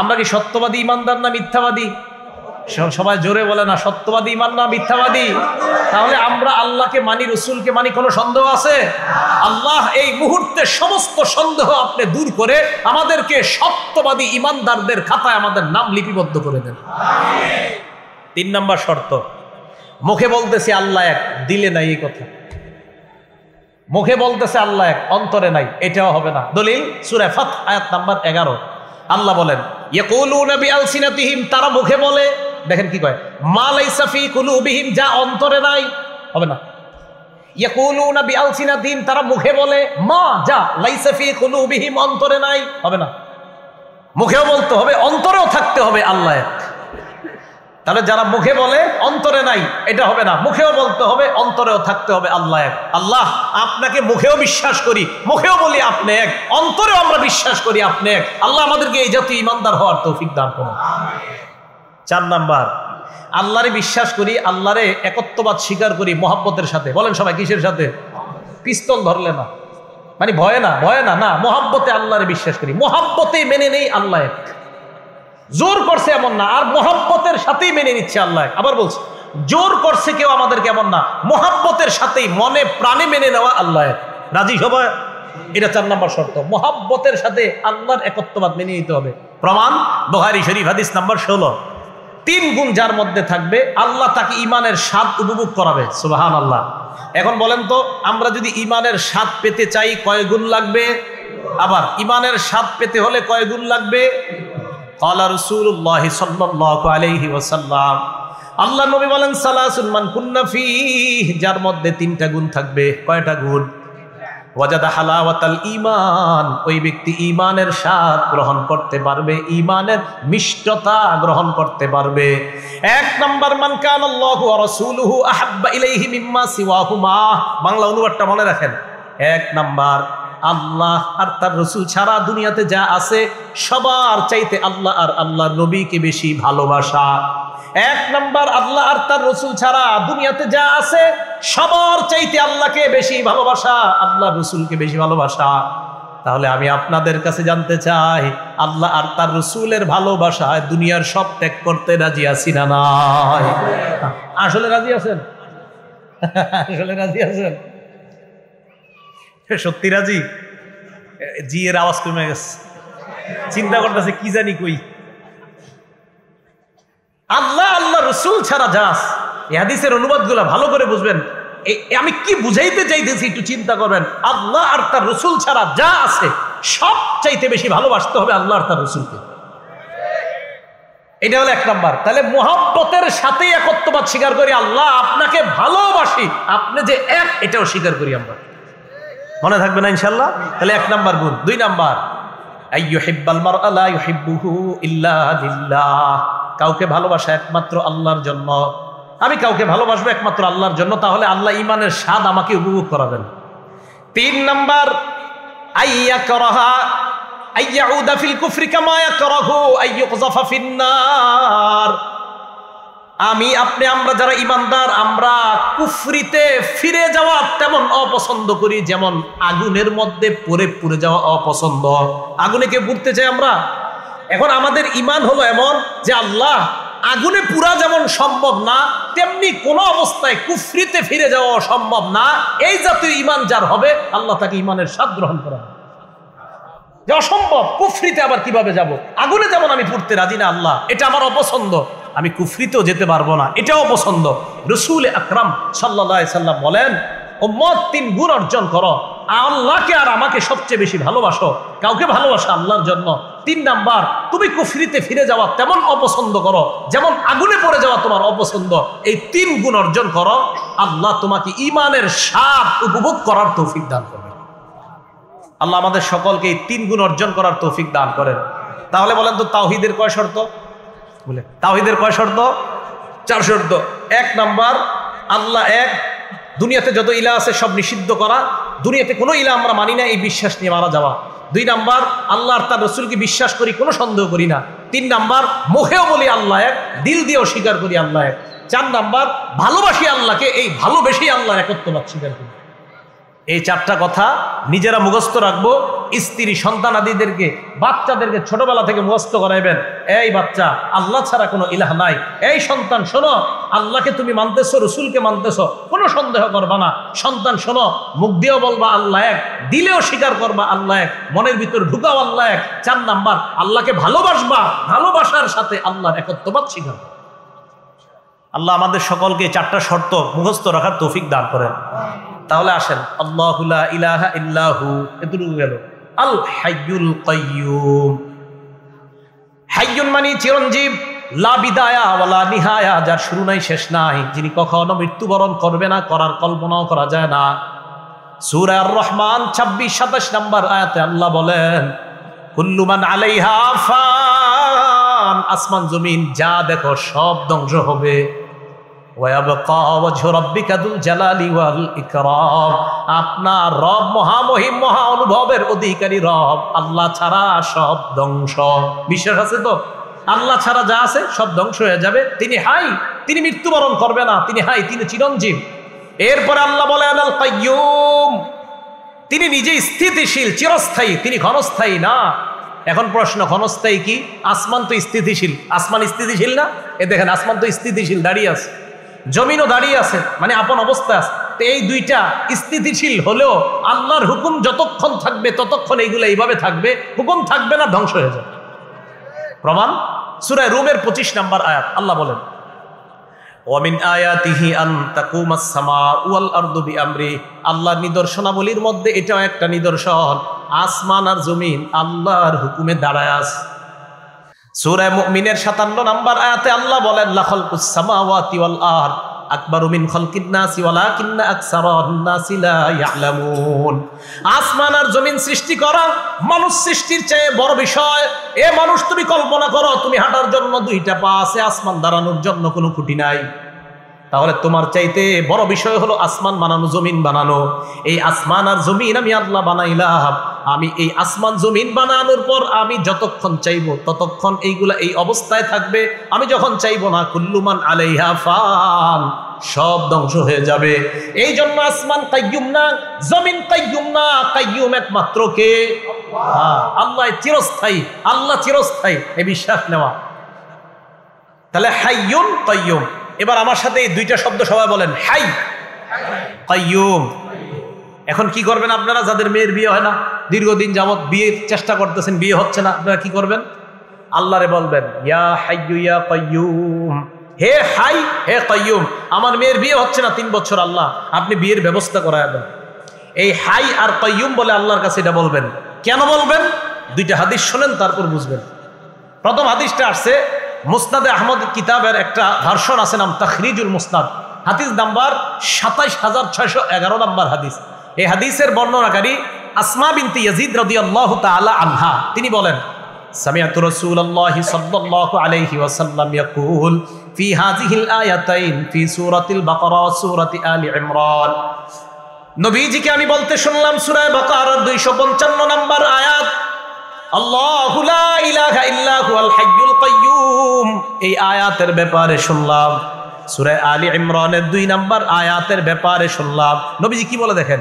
Speaker 1: আমরা কি সত্যবাদী ইমানদার না মিথ্যাবাদী? সবাই জোরে বলে না, সত্যবাদী ইমান না মিথ্যাবাদী? তাহলে আমরা আল্লাহকে মানি, রসুলকে মানি, কোনো সন্দেহ আছে? আল্লাহ এই মুহূর্তে সমস্ত সন্দেহ আপনি দূর করে আমাদেরকে সত্যবাদী ইমানদারদের খাতায় আমাদের নাম লিপিবদ্ধ করে দেন। 3 নম্বর শর্ত, মুখে বলতেছে আল্লাহ এক, দিলে নাই এই কথা। মুখে বলতেছে আল্লাহ এক, অন্তরে নাই, এটাও হবে না। দলিল সূরা ফাত আয়াত নাম্বার 11, আল্লাহ বলেন ইয়াকুলুনা বিআলসিনাতিহিম, তারা মুখে বলে, দেখেন কি কয়, মা লাইসা ফি কুলুবিহিম, যা অন্তরে নাই, হবে না। ইয়াকুলুনা বিআলসিনাতিহিম, তারা মুখে বলে, মা যা লাইসা ফি কুলুবিহিম, অন্তরে নাই, হবে না। মুখেও বলতে হবে, অন্তরেও থাকতে হবে আল্লাহ এক। তাহলে যারা মুখে বলে অন্তরে নাই, এটা হবে না। মুখেও বলতে হবে, অন্তরেও থাকতে হবে আল্লাহ এক। আল্লাহ আপনাকে মুখেও বিশ্বাস করি, মুখেও বলি আপনি এক, অন্তরেও আমরা বিশ্বাস করি আপনি এক। আল্লাহ আমাদেরকে এই জাতীয় ইমানদার হওয়ার তৌফিক দান করুন। 4 নাম্বার, আল্লাহরে বিশ্বাস করি, আল্লাহরে একত্ববাদ স্বীকার করি মহব্বতের সাথে। বলেন সবাই কিসের সাথে? পিস্তল ধরলে না, মানে ভয়ে না, ভয়ে না, না, মহব্বতে আল্লাহরে বিশ্বাস করি, মহব্বতে মেনে নেই আল্লাহ এক। জোর করছে এমন না, আর মহব্বতের সাথেই মেনে নিচ্ছে আল্লাহ। আবার বলছে জোর করছে কেউ আমাদেরকে এমন না, মহব্বতের সাথেই মনে প্রাণে মেনে নেওয়া আল্লাহ। রাজি সবাই? এটা 4 নম্বর শর্ত, মহব্বতের সাথে আল্লাহর একত্ববাদ মেনে নিতে হবে। প্রমাণ বুখারী শরীফ হাদিস নাম্বার 16। 3 গুণ যার মধ্যে থাকবে আল্লাহ তাকে ঈমানের স্বাদ উপভোগ করাবে। সুবহানাল্লাহ। এখন বলেন তো, আমরা যদি ঈমানের স্বাদ পেতে চাই কয় গুণ লাগবে? আবার ঈমানের স্বাদ পেতে হলে কয় গুণ লাগবে? ক্বালা রাসূলুল্লাহ সাল্লাল্লাহু আলাইহি ওয়াসাল্লাম, আল্লাহ নবী বলেন সালাসুন মান কুন্না ফীহি, যার মধ্যে 3টা গুণ থাকবে। কয়টা গুণ? ওয়াজাদা হালাওয়াতাল ঈমান, ওই ব্যক্তি ঈমানের স্বাদ গ্রহণ করতে পারবে, ঈমানের মিষ্টতা গ্রহণ করতে পারবে। 1 নাম্বার, মান কানাল্লাহু ওয়া রাসূলুহু আহাব্বা ইলাইহি মিম্মা সিওয়াহুমা। বাংলা অনুবাদটা মনে রাখেন। 1 নাম্বার, আল্লাহ আর তার রাসূল ছাড়া দুনিয়াতে যা আছে সবার চাইতে আল্লাহ আর আল্লাহর নবীকে বেশি ভালোবাসা। 1 নাম্বার, আল্লাহ আর তার রাসূল ছাড়া দুনিয়াতে যা আছে সবার চাইতে আল্লাহকে বেশি ভালোবাসা, আল্লাহর রাসূলকে বেশি ভালোবাসা। তাহলে আমি আপনাদের কাছে জানতে চাই, আল্লাহ আর তার রাসূলের ভালোবাসায় দুনিয়ার সব ত্যাগ করতে রাজি আছি না নাই? আসলে রাজি আছেন? আসলে রাজি আছেন? সত্যি রাজি? জি এর আওয়াজ কমে গেছে, চিন্তা করতেছে কি জানি কই। আল্লাহ আল্লাহ রসুল ছাড়া যাস, এই হাদিসের অনুবাদগুলো ভালো করে বুঝবেন। আমি কি বুঝাইতে চাইতেছি একটু চিন্তা করবেন। আল্লাহ আর তার রসুল ছাড়া যা আছে সব চাইতে বেশি ভালোবাসতে হবে আল্লাহ আর তার রসুলকে। এটা হলো 1 নাম্বার। তাহলে মুহাব্বতের সাথে একত্ববাদ স্বীকার করি, আল্লাহ আপনাকে ভালোবাসি, আপনি যে এক এটাও স্বীকার করি আমরা। মনে থাকবে না ইনশাআল্লাহ? তাহলে 1 নাম্বার গুণ। 2 নাম্বার, আইয়ুহিব্বাল মারআ লা ইউহিব্বুহু ইল্লা লিল্লাহ, কাউকে ভালোবাসা একমাত্র আল্লাহর জন্য। আমি কাউকে ভালোবাসবো একমাত্র আল্লাহর জন্য, তাহলে আল্লাহ ঈমানের স্বাদ আমাকে উপভোগ করাবেন। 3 নাম্বার, আইয়াকরাহা আইয়াউদা ফিল কুফরি কামা ইয়াকরাহু আইয়ুকযাফা ফিন নার। আমি আপনি আমরা যারা ঈমানদার, আমরা কুফরিতে ফিরে যাওয়া তেমন অপছন্দ করি যেমন আগুনের মধ্যে পুড়ে যাওয়া অপছন্দ। আগুনে কে পুড়তে চাই আমরা? এখন আমাদের ঈমান হলো এমন যে আল্লাহ আগুনে পুরা যেমন সম্ভব না, তেমনি কোন অবস্থায় কুফরিতে ফিরে যাওয়া সম্ভব না। এই জাতীয় ঈমান যার হবে আল্লাহ তাকে ঈমানের স্বাদ গ্রহণ করা হবে। যে অসম্ভব, কুফরিতে আবার কিভাবে যাব? আগুনে যেমন আমি পুড়তে রাজি না আল্লাহ, এটা আমার অপছন্দ, আমি কুফরিতেও যেতে পারবো না, এটাও অপছন্দ। রাসূল আকরাম সাল্লাল্লাহু আলাইহি সাল্লাম বলেন, উম্মত 3 গুণ অর্জন করো, আল্লাহকে আর আমাকে সবচেয়ে বেশি ভালোবাসো, কাউকে ভালোবাসো আল্লাহর জন্য। 3 নাম্বার, তুমি কুফরিতে ফিরে যাওয়া তেমন অপছন্দ করো যেমন আগুনে পড়ে যাওয়া তোমার অপছন্দ। এই 3 গুণ অর্জন করো, আল্লাহ তোমাকে ঈমানের স্বাদ উপভোগ করার তৌফিক দান করবে। আল্লাহ আমাদের সকলকে এই 3 গুণ অর্জন করার তৌফিক দান করেন। তাহলে বলেন তো তাওহীদের কয় শর্ত? বলে তাওহীদের কয় শর্ত? 4 শর্ত। 1 নাম্বার, আল্লাহ এক, দুনিয়াতে যত ইলা আছে সব নিষিদ্ধ করা, দুনিয়াতে কোনো ইলা আমরা মানি না এই বিশ্বাস নিয়ে মারা যাওয়া। 2 নাম্বার, আল্লাহ আর তার রাসূলকে বিশ্বাস করি, কোনো সন্দেহ করি না। 3 নাম্বার, মুখেও বলি আল্লাহ এক, দিল দিয়েও স্বীকার করি আল্লাহ এক। 4 নাম্বার, ভালোবাসি আল্লাহকে, এই ভালোবেসেই আল্লাহর একত্ববাদ স্বীকার করি। এই 4টা কথা নিজেরা মুখস্থ রাখবো, স্ত্রী সন্তান আদিদেরকে বাচ্চাদেরকে ছোটবেলা থেকে মুখস্থ করাইবেন। এই বাচ্চা, আল্লাহ ছাড়া কোনো ইলাহ নাই। এই সন্তান শোনো, আল্লাহকে তুমি মানতেছো, রসুলকে মানতেছো, কোনো সন্দেহ করবা না। সন্তান শোনো, মুখ দিয়েও বলবা আল্লাহ এক, দিলেও স্বীকার করবা আল্লাহ এক, মনের ভিতরে ঢুকাও আল্লাহ এক। 4 নাম্বার, আল্লাহকে ভালোবাসবা, ভালোবাসার সাথে আল্লাহর একত্ববাদ স্বীকার। আল্লাহ আমাদের সকলকে 4টা শর্ত মুখস্থ রাখার তৌফিক দান করেন। তাহলে আসেন, আল্লাহু লা ইলাহা ইল্লাহু, এতটুকু গেল। আল হাইয়ুল কাইয়ুম, হাইয়ুন মানে চিরঞ্জীব, লা বিদায়া ওয়ালা নিহায়া, যার শুরু নাই শেষ নাই, যিনি কখনো মৃত্যুবরণ করবে না, করার কল্পনাও করা যায় না। সূরা আর-রহমান 26-27 নম্বর আয়াতে আল্লাহ বলেন, কুল্লু মান আলাইহা ফান, আসমান জমিন যা দেখো সব ধ্বংস হবে। ওয়ায়াবকা ওয়াজহু রাব্বিকা যুল জালালি ওয়াল ইকরাম, আপনার রব মহামহিম, মহা অনুভবের অধিকারী রব, আল্লাহ ছাড়া সব ধ্বংস। বিশ্বাস আছে তো? আল্লাহ ছাড়া যা আছে সব ধ্বংস হয়ে যাবে। তিনি হাই, তিনি মৃত্যুবরণ করবে না, তিনি হাই, তিনি চিরঞ্জীব। এরপরে আল্লাহ বলেন আল কাইয়ুম, তিনি নিজে স্থিতিশীল, চিরস্থায়ী, তিনি ক্ষণস্থায়ী না। এখন প্রশ্ন, ক্ষণস্থায়ী কি? আসমান তো স্থিতিশীল, আসমান স্থিতিশীল না? এ দেখেন, আসমান তো স্থিতিশীল, দাঁড়িয়ে আছে, জমিনও দাঁড়িয়ে আছে, মানে আপন অবস্থা আছে। তো এই 2টা স্থিতিশীল হলেও আল্লাহর হুকুম যতক্ষণ থাকবে ততক্ষণ এইগুলো এইভাবে থাকবে, হুকুম থাকবে না, ধ্বংস হয়ে যাবে। প্রমাণ সূরা রুমের 25 নম্বর আয়াত, আল্লাহ বলেন ওয়ামিন আয়াতিহি আন তাকুমাস সামাউ ওয়াল আরদু বিআমরি, আল্লাহর নিদর্শনাবলীর মধ্যে এটাও একটা নিদর্শন, আসমান আর জমিন আল্লাহর হুকুমে দাঁড়ায় আছে। সূরা মুমিনের 57 নম্বর আয়াতে আল্লাহ বলেন লা খালকুস সামাওয়াতি ওয়াল আরদ আকবারু মিন খালকিন নাসি ওয়ালাকিন্না আকসারান নাসি লা ইয়ালামুন। আসমান আর জমিন সৃষ্টি করা মানুষ সৃষ্টির চেয়ে বড় বিষয়। এ মানুষ, তুমি কল্পনা করো, তুমি হাঁটার জন্য 2টা পা আছে, আসমান দাঁড়ানোর জন্য কোনো খুঁটি নাই। তাহলে তোমার চাইতে বড় বিষয় হলো আসমান বানানো, জমিন বানানো। এই আসমান আর জমিন আমি আল্লাহ বানাইলাম। আমি এই আসমান জমিন বানানোর পর আমি যতক্ষণ চাইবো ততক্ষণ এইগুলা এই অবস্থায় থাকবে। আমি যখন চাইবো না, কুল্লুমান আলাইহা ফান, সব ধ্বংস হয়ে যাবে। এই জন্য আসমান কাইয়ুম না, জমিন কাইয়ুম না, কাইয়ুম একমাত্র কে? আল্লাহ চিরস্থায়ী, আল্লাহ চিরস্থায়ী, এই বিশ্বাস নেওয়া। তাহলে হাইয়ুন কাইয়ুম। এবার আমার সাথে এই 2টা শব্দ সবাই বলেন, হাই কাইয়ুম। এখন কি করবেন আপনারা যাদের মেয়ের বিয়ে হয় না, দীর্ঘদিন যাবত বিয়ের চেষ্টা করতেছেন, বিয়ে হচ্ছে না, আপনারা কি করবেন? আল্লাহরে বলবেন ইয়া হাইয়ু ইয়া কাইয়ুম, হে হাই হে কাইয়ুম, আমার মেয়ের বিয়ে হচ্ছে না 3 বছর, আল্লাহ আপনি বিয়ের ব্যবস্থা করায় দেন। এই হাই আর কাইয়ুম বলে আল্লাহর কাছে এটা বলবেন। কেন বলবেন? 2টা হাদিস শোনেন, তারপর বুঝবেন। প্রথম হাদিসটা আসছে মুসনাদে আহমদ কিতাবের একটা ভার্সন আছে, নাম তাখরিজুল মুসনাদ, হাদিস নাম্বার 27611 নম্বর হাদিস। এই হাদিসের বর্ণনাকারী আসমা বিনতে ইয়াজিদ রাদিয়াল্লাহু তাআলা আনহা, তিনি বলেন সামিআতু রাসূলুল্লাহি সাল্লাল্লাহু আলাইহি ওয়াসাল্লাম ইয়াকুল ফি হাযিহিল আয়াতাইন ফি সূরাতিল বাকারা ওয়া সূরাতি আলি ইমরান, নবীজিকে আমি বলতে শুনলাম সূরা বাকারার 255 নম্বর আয়াত, আল্লাহু লা ইলাহা ইল্লা হুয়াল হাইয়ুল কাইয়ুম, এই আয়াতের ব্যাপারে শুনলাম। সূরা আলী ইমরানের 2 নম্বর আয়াতের ব্যাপারে শুনলাম। নবীজি কি বলে দেখেন,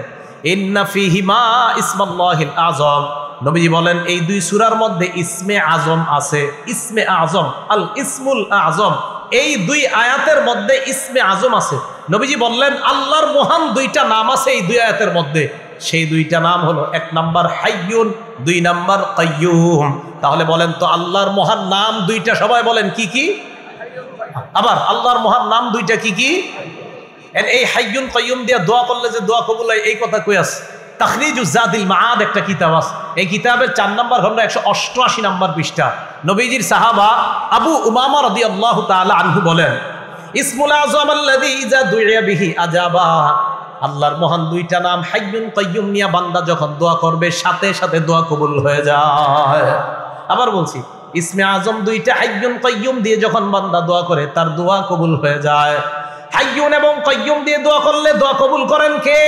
Speaker 1: ইন্না ফীহি মা ইসমাল্লাহিল আযম, নবীজি বলেন এই 2 সূরার মধ্যে ইসমে আযম আছে। ইসমে আযম, আল ইসমুল আযম, এই 2 আয়াতের মধ্যে ইসমে আযম আছে। নবীজি বললেন আল্লাহর মহান 2টা নাম আছে এই 2 আয়াতের মধ্যে। সেই 2টা নাম হলো 1 নাম্বার হাইয়ুন, 2 নাম্বার কাইয়ুম। তাহলে বলেন তো আল্লাহর মহান নাম 2টা, সবাই বলেন কি কি? আবার আল্লাহর মহান নাম 2টা কি কি? এই হাইয়ুন কাইয়ুম দিয়ে দোয়া করলে যে দোয়া কবুল হয়, এই কথা কই আছে? তাখরিজুজ জাদিল মাআদ একটা কিতাব আছে, এই কিতাবের 4 নম্বর খণ্ড 188 নম্বর পৃষ্ঠা। নবীজির সাহাবা আবু উমামা রাদিয়াল্লাহু তাআলা আনহু বলেন ইসমুল আযম আল্লাযী ইযা দুইয়া বিহি আজাবা, আল্লাহর মহান 2টা নাম হাইয়ুন কাইয়ুম নিয়া বান্দা যখন দোয়া করবে সাথে সাথে দোয়া কবুল হয়ে যায়। আবার বলছি, ইসমে আযম 2টা হাইয়ুন কাইয়ুম দিয়ে যখন বান্দা দোয়া করে তার দোয়া কবুল হয়ে যায়। হাইয়ুন এবং কাইয়ুম দিয়ে দোয়া করলে দোয়া কবুল করেন কে?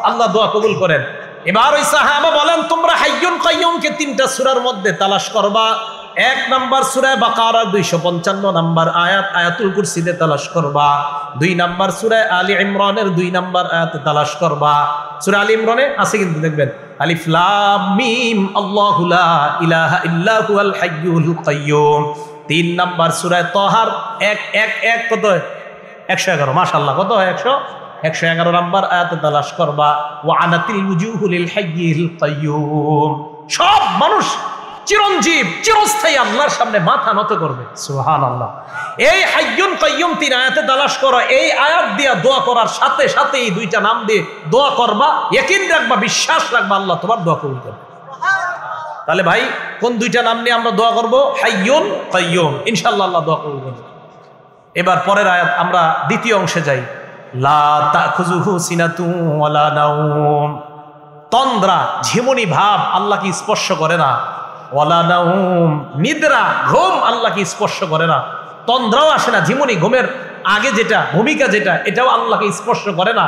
Speaker 1: আল্লাহ দোয়া কবুল করেন। এবার ওই সাহাবা বলেন তোমরা হাইয়ুন কাইয়ুমকে 3টা সূরার মধ্যে তালাশ করবা। 1 নাম্বার সূরা বাকারা 255 নাম্বার আয়াত, আয়াতুল কুরসিতে তালাশ করবা। 2 নাম্বার সূরা আলী ইমরানের 2 নাম্বার আয়াতে তালাশ করবা। সূরা আলী ইমরানে আছে কিন্তু দেখবেন আলিফ লাম মিম আল্লাহু লা ইলাহা ইল্লা হুয়াল হাইয়ুল কাইয়ুম। 3 নাম্বার সূরা তাহার 1 কত? 111, মাশাআল্লাহ, কত হয়? 111 নাম্বার আয়াতে তালাশ করবা। ওয়া আনাতিল উজুহু লিল হাইয়িল কাইয়ুম, সব মানুষ চিরঞ্জীব চিরস্থায়ী আল্লাহর সামনে মাথা নত করবে। সুবহানাল্লাহ। এই হাইয়ুন কাইয়ুম 3 আয়াতে তালাশ করো। এই আয়াত দিয়ে দোয়া করার সাথে সাথে এই 2টা নাম দিয়ে দোয়া করবা, ইয়াকিন রাখবা, বিশ্বাস রাখবা, আল্লাহ তোমার দোয়া কবুল করবে। তাহলে ভাই কোন 2টা নাম নিয়ে আমরা দোয়া করব? হাইয়ুন কাইয়ুম, ইনশাআল্লাহ আল্লাহ দোয়া কবুল করবে। এবার পরের আয়াত, আমরা দ্বিতীয় অংশে যাই। লা তাখুযুহু সিনাতুন ওয়ালা নাওম, তন্দ্রা ঝিমুনি ভাব আল্লাহকে স্পর্শ করে না। ওয়ালা নাওম, নিদ্রা ঘুম আল্লাহকে স্পর্শ করে না। তন্দ্রাও আসে না, ঝিমুনি ঘুমের আগে যেটা ভূমিকা যেটা, এটাও আল্লাহকে স্পর্শ করে না।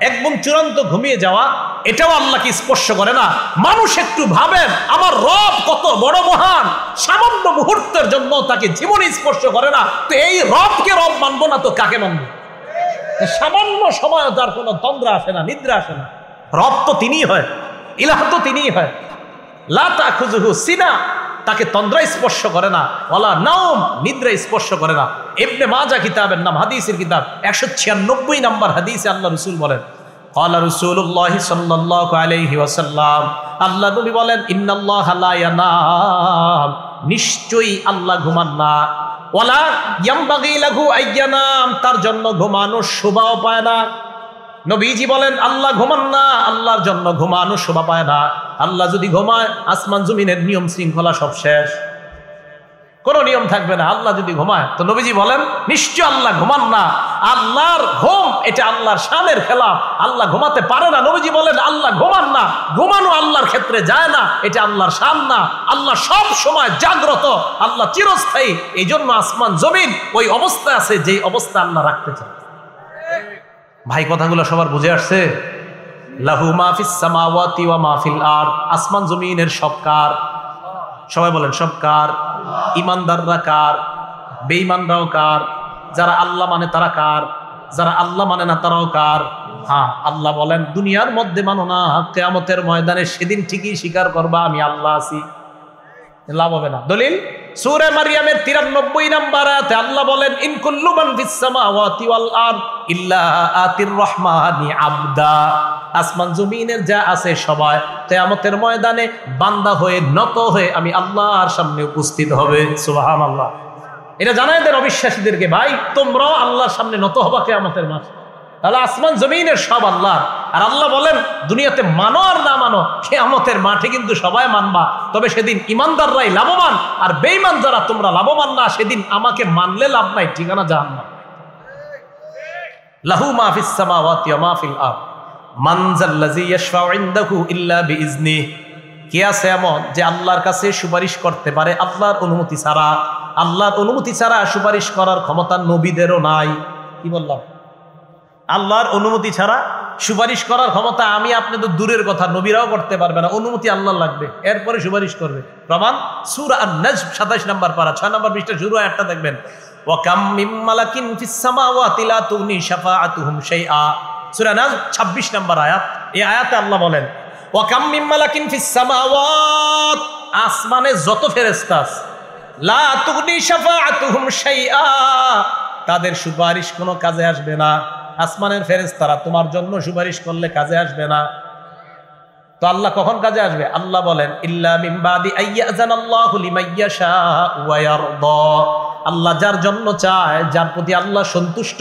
Speaker 1: একদম চূড়ান্ত ঘুমিয়ে যাওয়া, এটাও আল্লাহকে স্পর্শ করে না। মানুষ একটু ভাবেন আমার রব কত বড় মহান, সামান্য মুহূর্তের জন্য তাকে ঝিমুনি স্পর্শ করে না। তো এই রবকে রব মানবো না তো কাকে মানবো? সামান্য সময় তার কোনো তন্দ্রা আসে না, নিদ্রা আসে না। রব তো তিনিই হয়, ইলাহ তো তিনিই হয়। লা তাখুযুহু সিনা, তাকে তন্দ্রা স্পর্শ করে না। ওয়ালা নাওম, নিদ্রা স্পর্শ করে না। ইবনে মাজাহ কিতাবের নাম, হাদিসের কিতাব, 196 নাম্বার হাদিসে আল্লাহ রাসূল বলেন ক্বালা রাসূলুল্লাহ সাল্লাল্লাহু আলাইহি ওয়াসাল্লাম, আল্লাহ নবী বলেন ইন্নাল্লাহা লা ইয়ানাম নিশ্চয়ই আল্লাহ ঘুমান না। ওয়ালা ইয়ামবাগি লাহু আইয়ানাম, তার জন্য ঘুমানোর শোভাও পায় না। নবীজি বলেন আল্লাহ ঘুমান না, আল্লাহর জন্য ঘুমানোর শোভা পায় না। আল্লাহ যদি ঘুমায় আসমান জমিনের নিয়ম শৃঙ্খলা সব শেষ, কোনো নিয়ম থাকবে না। আল্লাহ যদি ঘুমায়, তো নবীজি বলেন নিশ্চয় আল্লাহ ঘুমান না। আল্লাহর ঘুম এটা আল্লাহর শানের খেলাফ, আল্লাহ ঘুমাতে পারে না। নবীজি বলেন আল্লাহ ঘুমান না, ঘুমানো আল্লাহর ক্ষেত্রে যায় না, এটা আল্লাহর শান না। আল্লাহ সব সময় জাগ্রত, আল্লাহ চিরস্থায়ী। এই জন্য আসমান জমিন ওই অবস্থায় আছে যে অবস্থা আল্লাহ রাখতে চান। ভাই কথাগুলো সবার বুঝে আসছে? লাহু মা ফিস সামাওয়াতি ওয়া মা ফিল আরদ, আসমান জমিনের সব কার? সবাই বলেন সব কার? ইমানদাররা কার? বেঈমানরাও কার? যারা আল্লাহ মানে তারা কার? যারা আল্লাহ মানে না তারাও কার? হ্যাঁ, আল্লাহ বলেন দুনিয়ার মধ্যে মানো না, কিয়ামতের ময়দানে সেদিন ঠিকই স্বীকার করবা আমি আল্লাহ আছি, লাভ হবে না। দলিল সূরা মারইয়ামের 93 নম্বর আয়াতে আল্লাহ বলেন ইন কুল্লু মান ফিস সামাওয়াতি ওয়াল আরদ ইল্লা আতির রহমানি আবদা, আসমান জমিনের যা আছে সবাই কিয়ামতের ময়দানে বান্দা হয়ে নত হয়ে আমি আল্লাহর সামনে উপস্থিত হবে। সুবহানাল্লাহ। এটা জানাই দেন অবিশ্বাসীদেরকে, ভাই তোমরাও আল্লাহর সামনে নত হবা কিয়ামতের মাঠে। তাহলে আসমান জমিনের সব আল্লাহ। আর আল্লাহ বলেন দুনিয়াতে মানো আর না মানো, কিয়ামতের মাঠে কিন্তু সবাই মানবা। তবে সেদিন ইমানদাররাই লাভবান, আর বেঈমান যারা তোমরা লাভবান না। সেদিন আমাকে মানলে লাভ নাই, ঠিকানা জাহান্নাম। লাহু মা ফিস সামাওয়াতি ওয়া মা ফিল আরদ মান যাল্লাযী ইয়াশফাউ ইনদাহু ইল্লা বিইজনিহি, কে আছে এমন যে আল্লাহর কাছে সুপারিশ করতে পারে আল্লাহর অনুমতি ছাড়া? আল্লাহর অনুমতি ছাড়া সুপারিশ করার ক্ষমতা নবীদেরও নাই। কি বললাম? আল্লাহর অনুমতি ছাড়া সুপারিশ করার ক্ষমতা আমি আপনি তো দূরের কথা, নবীরাও করতে পারবে না। অনুমতি আল্লাহ লাগবে, এরপরে সুপারিশ করবে। প্রমাণ সূরা আন-নাজম 27 নম্বর পারা 6 নম্বর পৃষ্ঠা শুরু আয়াতটা দেখবেন। ওয়া কাম মিম মালাকিন ফিস সামাওয়াতি লা তুগনি শাফাআতুহুম শাইআ, সূরা নাজম 26 নম্বর আয়াত। এই আয়াতে আল্লাহ বলেন ওয়া কাম মিম মালাকিন ফিস সামাওয়াত, আসমানে যত ফেরেশতা আছে, লা তুগনি শাফাআতুহুম শাইআ, তাদের সুপারিশ কোনো কাজে আসবে না। আসমানের ফেরেশতারা তোমার জন্য সুপারিশ করলে কাজে আসবে না। তো আল্লাহ কখন কাজে আসবে? আল্লাহ বলেন ইল্লা মিন বাদি আইয়াযানাল্লাহু লিমাইয়াশা ওয়া ইয়ারদা, আল্লাহ যার জন্য চায়, যার প্রতি আল্লাহ সন্তুষ্ট,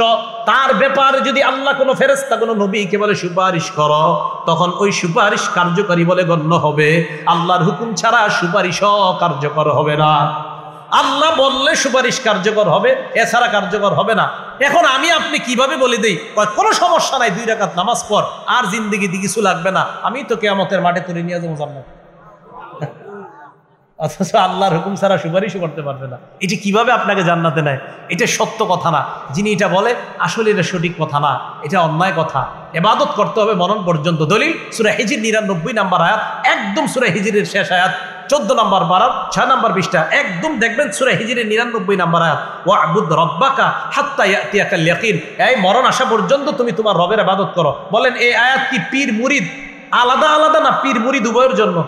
Speaker 1: তার ব্যাপারে যদি আল্লাহ কোনো ফেরেশতা কোনো নবীকে বলে সুপারিশ করো, তখন ওই সুপারিশ কার্যকরী বলে গণ্য হবে। আল্লাহর হুকুম ছাড়া সুপারিশও কার্যকর হবে না। আল্লাহ বললে সুপারিশ কার্যকর হবে, এছাড়া কার্যকর হবে না। এখন আমি আপনি কিভাবে বলে দেই কোনো সমস্যা নাই, 2 রাকাত নামাজ পড়, আর জিন্দেগিতে কিছু লাগবে না, আমি তো কিয়ামতের মাঠে তুলে নিয়ে যাবো জান্নাত। অথচ আল্লাহর হুকুম ছাড়া সুপারিশও করতে পারবে না। এটি কিভাবে আপনাকে জান্নাতে নেয়? এটা সত্য কথা না। যিনি এটা বলে আসলে এটা সঠিক কথা না, এটা অন্যায় কথা। ইবাদত করতে হবে মরণ পর্যন্ত। দলিল সূরা হিজর 99 নম্বর আয়াত, একদম সূরা হিজরের শেষ আয়াত 14 নম্বর পারা 6 নম্বর পৃষ্ঠা, একদম দেখবেন সূরা হিজরের 99 নম্বর আয়াত। ওয়া'বুদ রাব্বাকা হাত্তা ইয়াতিয়াকাল ইয়াকিন, এই মরণ আসা পর্যন্ত তুমি তোমার রবের ইবাদত করো। বলেন এই আয়াত কি পীর মুরিদ আলাদা আলাদা না পীর মুরিদ উভয়ের জন্য?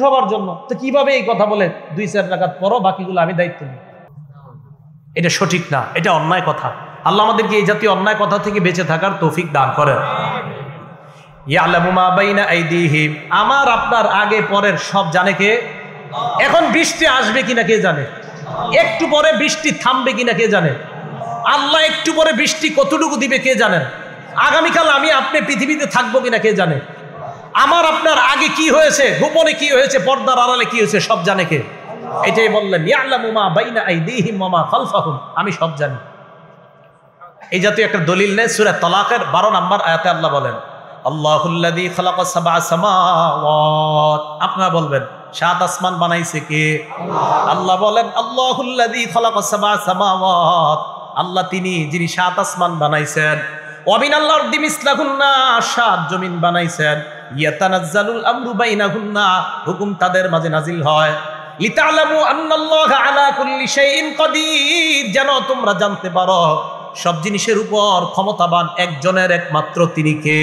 Speaker 1: সবার জন্য। তো কিভাবে এই কথা বলে 2-4 রাকাত পড়ো, বাকিগুলো আমি দায়িত্ব নিই? এটা সঠিক না, এটা অন্যায় কথা। আল্লাহ আমাদেরকে এই জাতীয় অন্যায় কথা থেকে বেঁচে থাকার তৌফিক দান করেন। ইয়ালামু মা বাইনা আইদিহিম, আমার আপনার আগে পরের সব জানে কে? এখন বৃষ্টি আসবে কিনা কে জানে? একটু পরে বৃষ্টি থামবে কিনা কে জানে? আল্লাহ একটু পরে বৃষ্টি কতটুকু দিবে কে জানেন? আগামীকাল আমি আপনি পৃথিবীতে থাকবো কিনা কে জানে? আমার আপনার আগে কি হয়েছে, গোপনে কি হয়েছে, পর্দার আড়ালে কি হয়েছে, সব জানে কে? এটাই বললেন ইয়ালামু মা বাইনা আইদিহিম ওয়া মা খালফাহুম, আমি সব জানি। এই জাতীয় একটা দলিল নেই সূরা তালাকের 12 নম্বর আয়াতে আল্লাহ বলেন আল্লাহুল্লাযী খালাকা সাবআ সামাওয়াত, আপনারা বলবেন 7 আসমান বানাইছে কে? আল্লাহ বলেন আল্লাহুল্লাযী খালাকা সাবআ সামাওয়াত, আল্লাহ তিনি যিনি 7 আসমান বানাইছেন। ওয়া মিনাল আরদি মিসলাহুন্না, 7 জমিন বানাইছেন। ইয়াতানাজ্জালুল আমরু বাইনাহুন্না, হুকুম তাদের মাঝে নাজিল হয়। লিতা'লামু আন্নাল্লাহা আলা কুল্লি শাইইন কাদির, যেন তোমরা জানতে পারো সব জিনিসের উপর ক্ষমতাবান একজনের একমাত্র তিনি কে।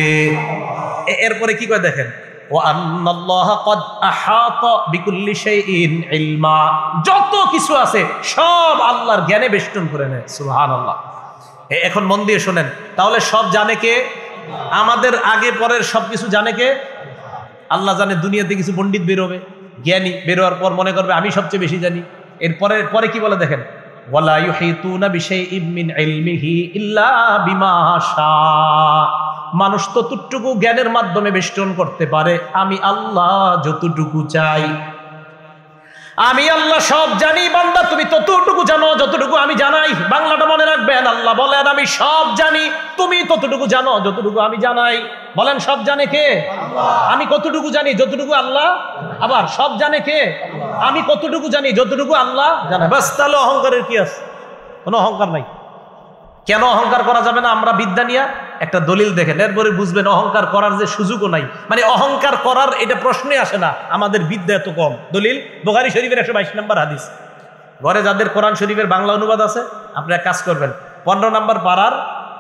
Speaker 1: এরপরে কি করে দেখেন ওয়া আন্নাল্লাহা ক্বাদ আহাতা বিকুল্লি শাইইন ইলমা, যত কিছু আছে সব আল্লাহর জ্ঞানে বেষ্টন করে নেয়। সুবহানাল্লাহ। এখন মন দিয়ে শোনেন, তাহলে সব জানে কে? আমাদের আগে পরের সবকিছু জানে কে? আল্লাহ জানে দুনিয়াতে কিছু পণ্ডিত বেরোবে, জ্ঞানী বেরোয়ার পর মনে করবে আমি সবচেয়ে বেশি জানি। এরপরে পরে কি বলে দেখেন, ওয়ালা ইউহিতুনা বিশাইইম মিন ইলমিহি ইল্লা বিমা শা। মানুষ ততটুকু জ্ঞানের মাধ্যমে বেষ্টন করতে পারে আমি আল্লাহ যতটুকু চাই। আমি আল্লাহ সব জানি, বান্দা তুমি ততটুকু জানো যতটুকু আমি জানাই। বাংলাটা মনে রাখবেন, আল্লাহ বলেন আমি সব জানি, তুমি ততটুকু জানো যতটুকু আমি জানাই। বলেন সব জানে কে? আমি কতটুকু জানি যতটুকু আল্লাহ। আবার সব জানে কে? আমি কতটুকু জানি যতটুকু আল্লাহ জানে। বাস, তাহলে অহংকারের কি আছে? কোনো অহংকার নাই। কেন অহংকার করা যাবে না? আমরা বিদ্যা নিয়ে একটা দলিল দেখেন, এরপরে বুঝবেন অহংকার করার যে সুযোগও নাই। মানে অহংকার করার এটা প্রশ্নই আসে না, আমাদের বিদ্যা এত কম। দলিল বুখারী শরীফের 122 নম্বর হাদিস। ঘরে যাদের কোরআন শরীফের বাংলা অনুবাদ আছে আপনারা কাজ করবেন, 15 নম্বর পারার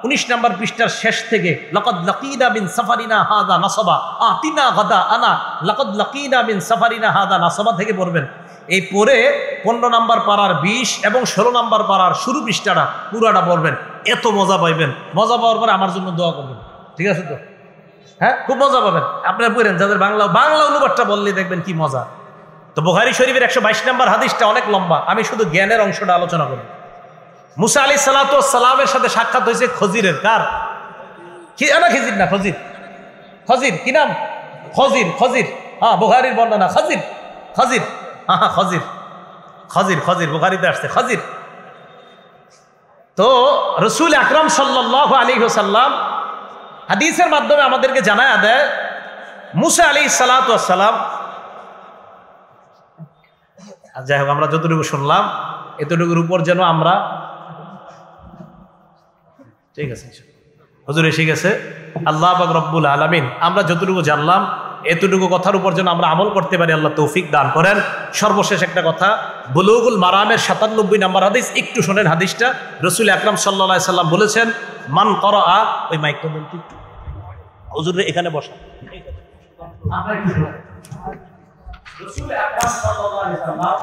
Speaker 1: 19 নম্বর পৃষ্ঠার শেষ থেকে লাকাদ লাকিনা মিন সাফারিনা হাযা নাসাবা আতিনা গাদা আনা লাকাদ লাকিনা মিন সাফারিনা হাযা নাসাবা থেকে পড়বেন। এই পড়ে 15 নম্বর পারার 20 এবং 16 নম্বর পারার শুরু পৃষ্ঠাটা পুরাটা পড়বেন, এত মজা পাইবেন। মজা পাওয়ার পরে আমার জন্য দোয়া করবেন, ঠিক আছে তো? হ্যাঁ, খুব মজা পাবেন। আপনারা পড়েন, যাদের বাংলা অনুবাদটা বললে দেখবেন কি মজা। তো বুখারী শরীফের 122 নম্বর হাদিসটা অনেক লম্বা, আমি শুধু জ্ঞানের অংশটা আলোচনা করব। মুসা আলাইহিস সালাতু ওয়াস সালামের সাথে সাক্ষাৎ হয়েছে খজিরের। কার? খিজির না, খজির। খজির কি নাম? খজির। খজির, হ্যাঁ, বুখারীর বর্ণনা। খজির, খজির, হ্যাঁ, খজির, খজির, খজির, বুখারীতে আসছে খজির। তো রাসূল আকরাম সাল্লাল্লাহু আলাইহি ওয়াসাল্লাম হাদিসের মাধ্যমে আমাদেরকে জানায় দেয় মুসা আলাইহিস সালাতু ওয়াস সালাম, যাই হোক আমরা যতটুকু শুনলাম এতটুকুর উপর যেন আমরা, ঠিক আছে হুজুর এসে গেছে, আল্লাহ পাক রব্বুল আলামিন আমরা যতটুকু জানলাম এতটুকু কথার উপর যেন আমরা আমল করতে পারি, আল্লাহ তৌফিক দান করেন। সর্বশেষ একটা কথা, বুলুগুল মারামের 97 নম্বর হাদিস, একটু শোনেন হাদিসটা। রাসূল আকরাম সাল্লাল্লাহু আলাইহি সাল্লাম বলেছেন, মান করাআ, ওই মাইকটা বলতে হুজুর এখানে বসা, আমরা একটু শুনুন। রাসূল আকরাম সাল্লাল্লাহু আলাইহি সাল্লাম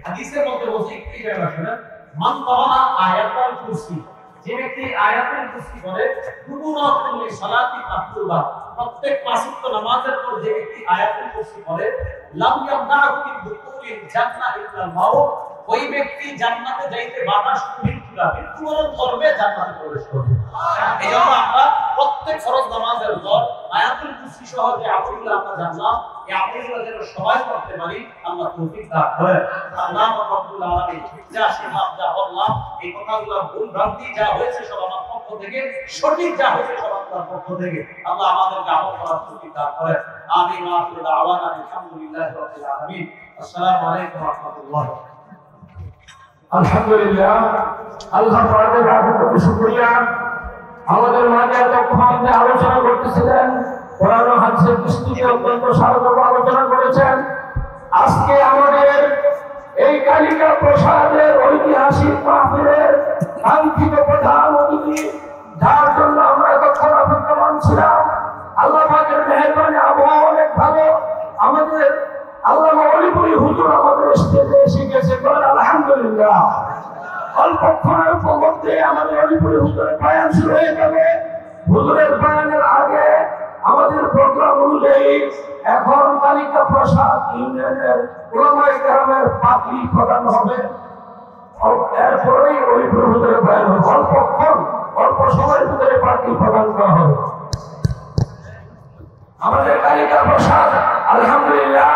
Speaker 1: হাদিসের মধ্যে বলছে, একটু জায়গা শুনেন, মান করাআ আয়াতুল কুরসি, যে ব্যক্তি আয়াতুল কুরসি পড়ে, কুতুবাতুল সালাতি মাকতুবা, প্রত্যেক পাঁচ ওয়াক্ত নামাজের পর যে ব্যক্তি আয়াতুল কুরসি পড়ে, লাম ইয়ামনাহু মিন দুখুলিল জান্নাহ ইল্লাল মাউত, ওই ব্যক্তি জান্নাতে যাইতে বাধা মৃত্যু না, মৃত্যুবরণ করবে, জান্নাতে প্রবেশ করবে। এজন্য আমরা প্রত্যেক ফরজ নামাজের পর আয়াতুল কুরসি সহ যে আমলগুলো আমরা জানলাম, এই আমলগুলো যেন সবাই করতে পারি, আল্লাহ তৌফিক দান করেন। আল্লাহ রাব্বুল আলামিন যা শিখাব, যা বললাম, এই কথাগুলো ভুল ভ্রান্তি যা হয়েছে সব আমার পক্ষ থেকে, সঠিক যা হয়েছে সব আপনার পক্ষ থেকে, আল্লাহ আমাদেরকে আমল করার তৌফিক দান করেন। আমিন। ওয়া আখিরু দাওয়ানা আলহামদুলিল্লাহি রাব্বিল আলামিন। আসসালামু আলাইকুম ওয়া রাহমাতুল্লাহ।
Speaker 2: আলহামদুলিল্লাহ, আল্লাহ পাকের অনেক শুকরিয়া। আমাদের মাঝে এতক্ষণ যে আলোচনা করতেছিলেন, কোরআন ও হাদিসের দৃষ্টিতে অত্যন্ত সার্থক আলোচনা করেছেন। আজকে আমাদের এই কালিকা প্রসাদের ঐতিহাসিক মাহফিলের কাঙ্ক্ষিত প্রধান অতিথি, যার জন্য আমরা এতক্ষণ অপেক্ষমান ছিলাম, আল্লাহ পাকের মেহেরবানি, আবহাওয়া অনেক ভালো, আমাদের আল্লামা অলিপুরি হুজুর আমাদের স্টেজে এসে গেছে। আলহামদুলিল্লাহ, অল্পক্ষণের মধ্যে আমাদের অলিপুরি হুজুরের বয়ান শুরু হয়ে যাবে। হুজুরের বয়ানের আগে আমাদের প্রোগ্রাম অনুযায়ী এখন কালিকা প্রসাদ ইউনিয়নের উলামায়ে কেরামের পাগড়ি প্রদান হবে। এরপরেই অলিপুরি হুজুরের বয়ান হবে। অল্প সময়ের ভিতরে পাগড়ি প্রদান করা হবে। আমাদের কালিকা প্রসাদ আলহামদুলিল্লাহ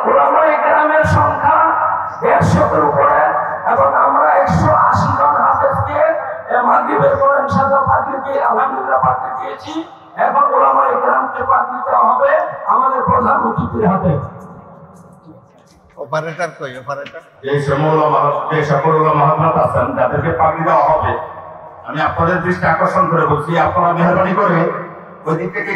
Speaker 2: উলামায়ে কেরামের সংখ্যা 150-এর উপরে, এবং আমরা 180 জন হাফেজকে মাগরিবের পর ইনশাআল্লাহ পাগড়ি দিয়ে আলহামদুলিল্লাহ পাগড়ি দিয়েছি। এখন উলামায়ে কেরামকে পাগড়ি দেওয়া হবে আমাদের প্রধান অতিথির হাতে।
Speaker 3: অপারেটর কই? অপারেটর
Speaker 2: যে সকল উলামা হযরত আছেন যাদেরকে পাগড়ি দেওয়া হবে, আমি আপনাদের দৃষ্টি আকর্ষণ করে বলছি, আপনারা মেহেরবানি করে ওই দিক থেকে